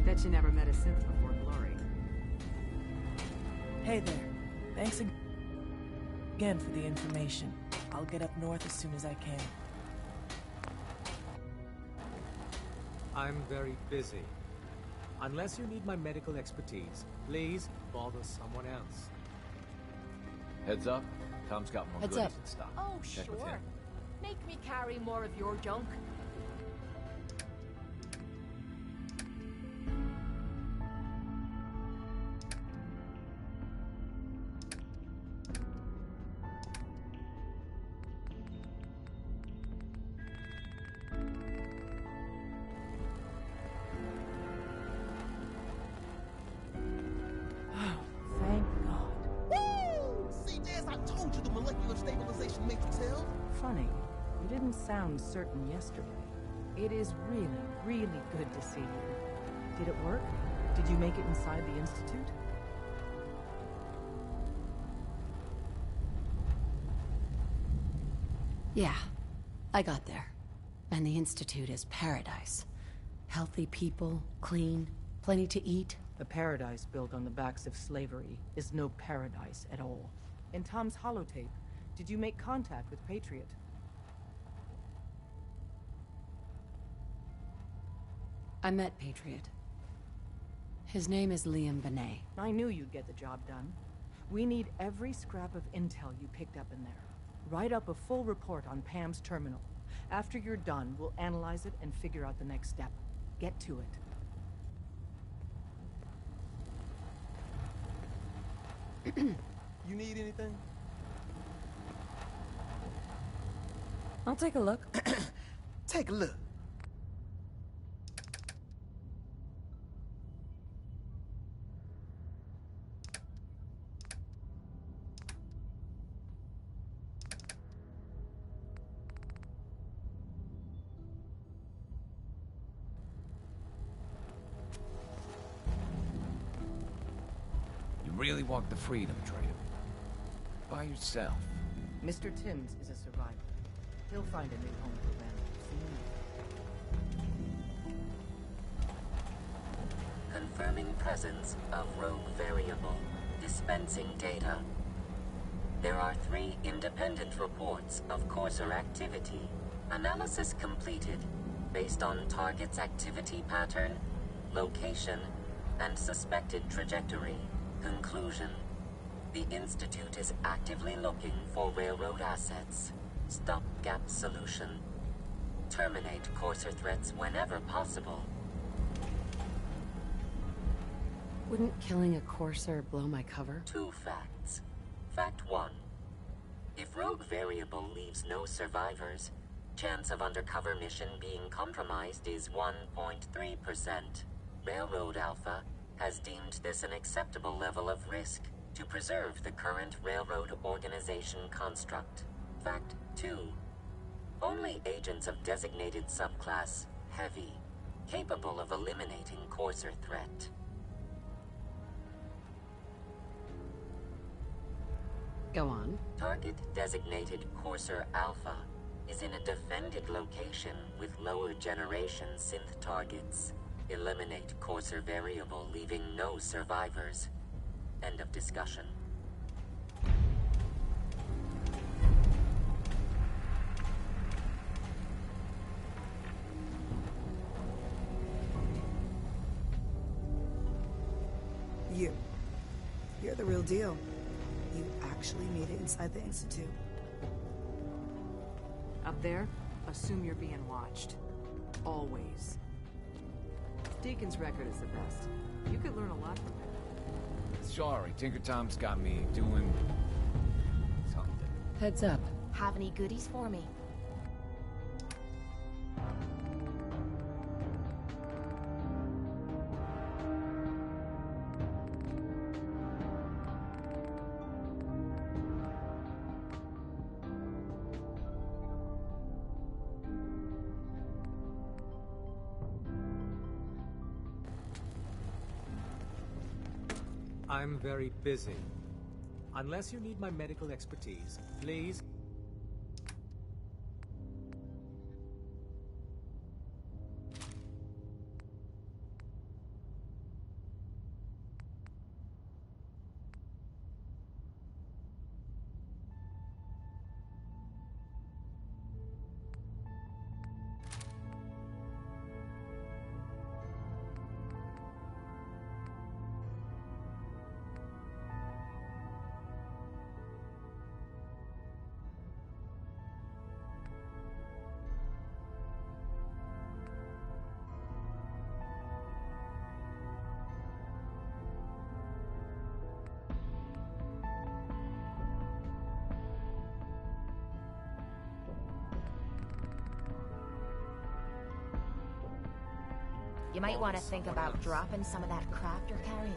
Bet you never met a synth before Glory. Hey there. Thanks again for the information. I'll get up north as soon as I can. I'm very busy. Unless you need my medical expertise, please bother someone else. Heads up. Tom's got more Heads goodies up. in stock. Oh, Check with sure. him. Make me carry more of your junk. Thank God. Woo! See, Jazz, I told you the molecular stabilization matrix held. Funny, you didn't sound certain yesterday. It is really, really good to see you. Did it work? Did you make it inside the Institute? Yeah, I got there. And the Institute is paradise. Healthy people, clean, plenty to eat. The paradise built on the backs of slavery is no paradise at all. In Tom's holotape, did you make contact with Patriot? I met Patriot. His name is Liam Benet. I knew you'd get the job done. We need every scrap of intel you picked up in there. Write up a full report on Pam's terminal. After you're done, we'll analyze it and figure out the next step. get to it. You need anything? I'll take a look. Take a look. You really walked the freedom trail. By yourself. Mr. Timms is a survivor. He'll find a new home for them. Confirming presence of rogue variable. Dispensing data. There are 3 independent reports of Courser activity. Analysis completed, based on target's activity pattern, location, and suspected trajectory. Conclusion. The Institute is actively looking for railroad assets. Stopgap solution. Terminate Courser threats whenever possible. Wouldn't killing a Courser blow my cover? 2 facts. Fact 1. If rogue variable leaves no survivors, chance of undercover mission being compromised is 1.3%. Railroad Alpha has deemed this an acceptable level of risk to preserve the current railroad organization construct. Fact 2. Only agents of designated subclass Heavy, capable of eliminating Courser threat. Go on. Target designated Courser Alpha is in a defended location with lower generation synth targets. Eliminate Courser variable, leaving no survivors. End of discussion. You're the real deal. You actually made it inside the Institute. Up there, assume you're being watched. Always. Deacon's record is the best. You could learn a lot from him. Sorry, Tinker Tom's got me doing something. Heads up. Have any goodies for me? I'm very busy. Unless you need my medical expertise, please. You might want to think about dropping some of that crap you're carrying.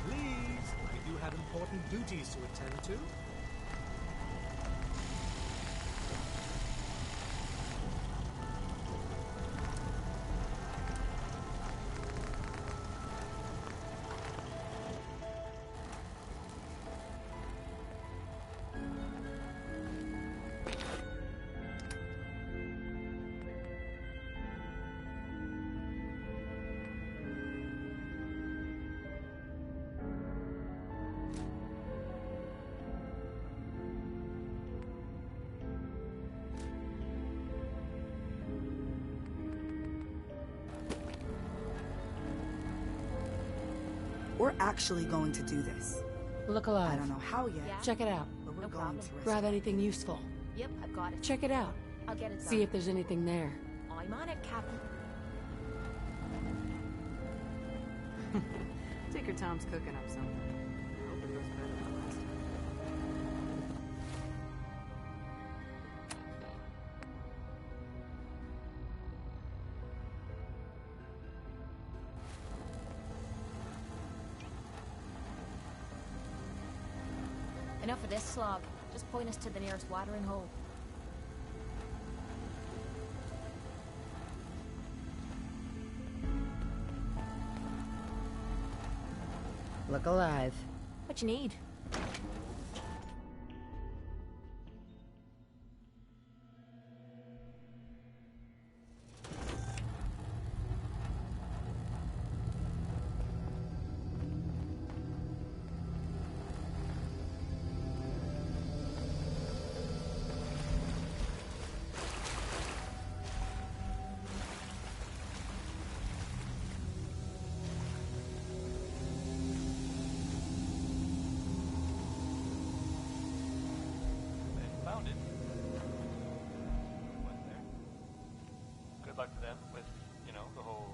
Please, I do have important duties to attend to. We're actually going to do this. Look alive. I don't know how yet. Check it out. But we're going to Grab anything useful. Yep, I've got it. Check it out. I'll get it done. See if there's anything there. I'm on it, Captain. Take your Tom's cooking up something. I hope it goes better than last time. Enough of this slog. Just point us to the nearest watering hole. Look alive. What you need? Found it. Went there. Good luck to them with, you know, the whole.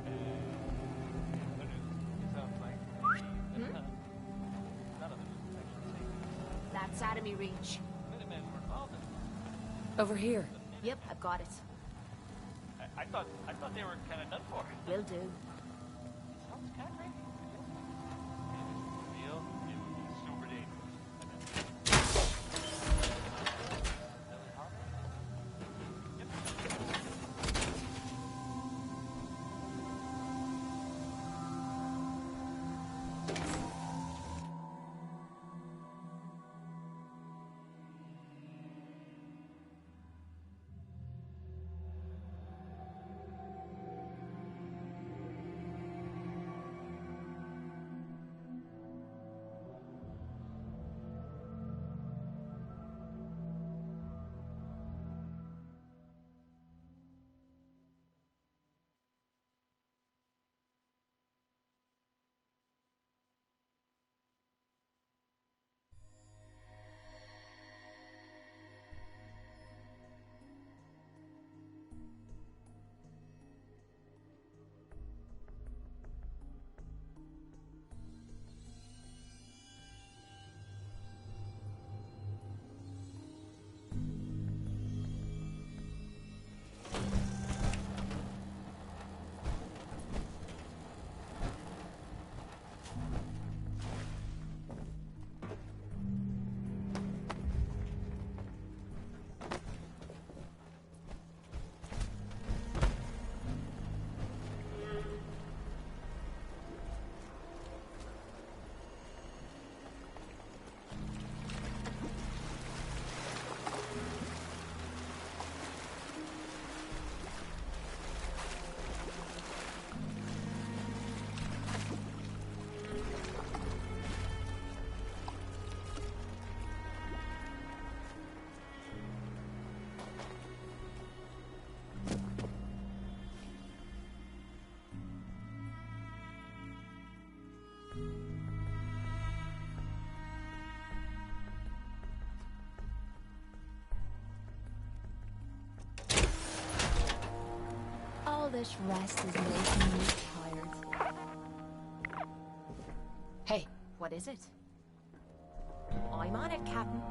The news. It sounds like none of it is actually safe. That's out of me reach. Minutemen were involved in it. Over here. Yep, I've got it. I thought they were kind of done for. Will do. Sounds kind of crazy. Real, it would be super dangerous. All this rest is making me tired. Hey, what is it? I'm on it, Captain.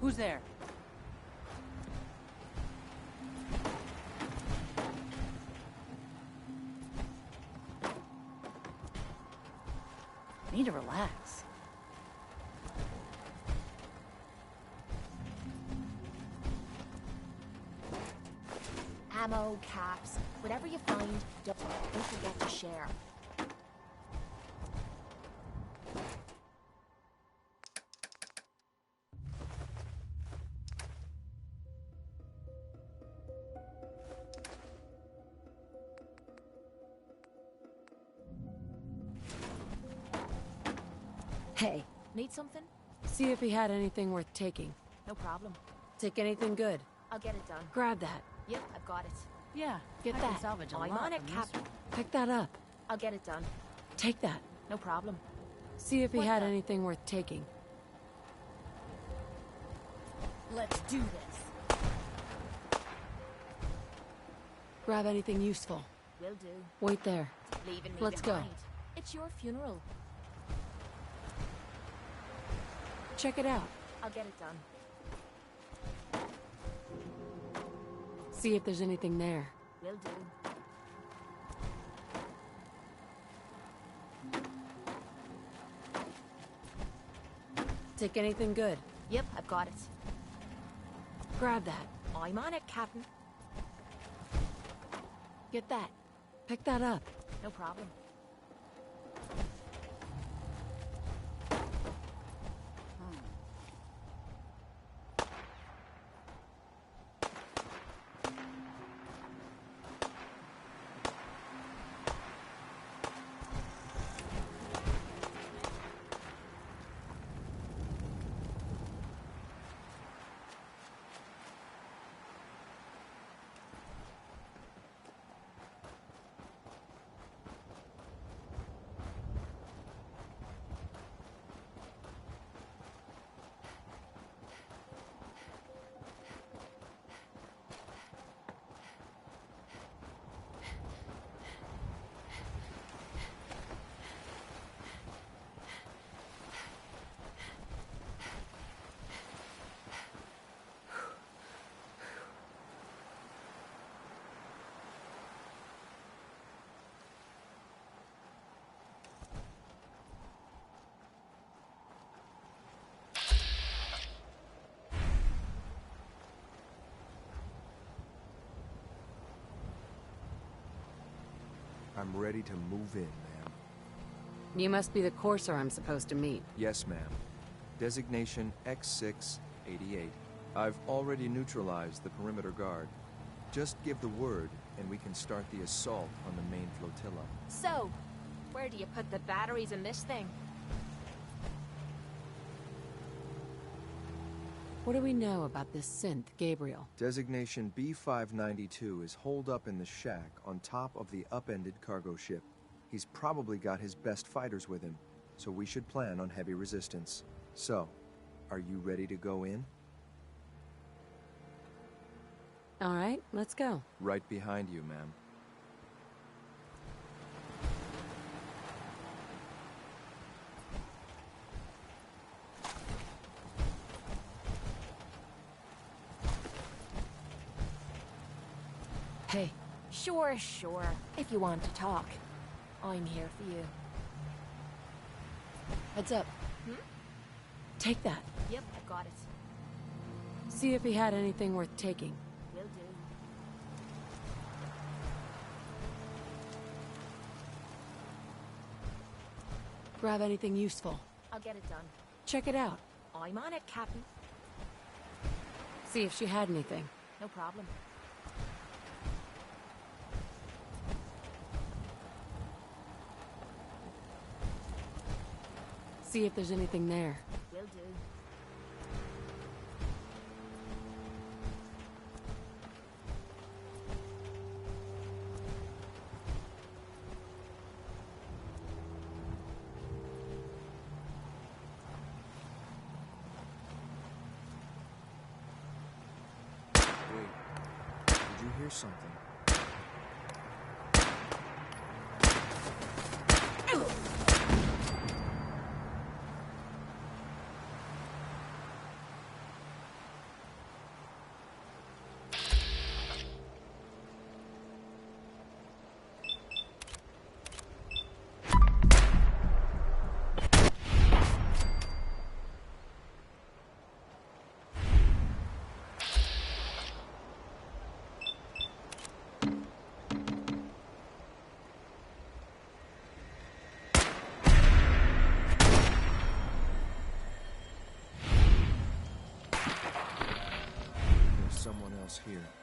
Who's there? I need to relax. Ammo, caps, whatever you find, don't forget to share. Hey. Need something? See if he had anything worth taking. No problem. Take anything good. I'll get it done. Grab that. Yep, I've got it. Yeah, Get I that. can salvage a I'm lot on it, from this Captain. one. Pick that up. I'll get it done. Take that. No problem. See if he What had the- anything worth taking. Let's do this. Grab anything useful. Will do. Wait there. Leaving me Let's behind. go. It's your funeral. Check it out. I'll get it done. See if there's anything there. Will do. Take anything good. Yep, I've got it. Grab that. I'm on it, Captain. Get that. Pick that up. No problem. I'm ready to move in, ma'am. You must be the courser I'm supposed to meet. Yes, ma'am. Designation X688. I've already neutralized the perimeter guard. Just give the word, and we can start the assault on the main flotilla. So, where do you put the batteries in this thing? What do we know about this synth, Gabriel? Designation B592 is holed up in the shack on top of the upended cargo ship. He's probably got his best fighters with him, so we should plan on heavy resistance. So, are you ready to go in? All right, let's go. Right behind you, ma'am. Hey. Sure. If you want to talk. I'm here for you. Heads up. Take that. Yep, I've got it. See if he had anything worth taking. Will do. Grab anything useful. I'll get it done. Check it out. I'm on it, Captain. See if she had anything. No problem. See if there's anything there. Will do. Wait, did you hear something? us here.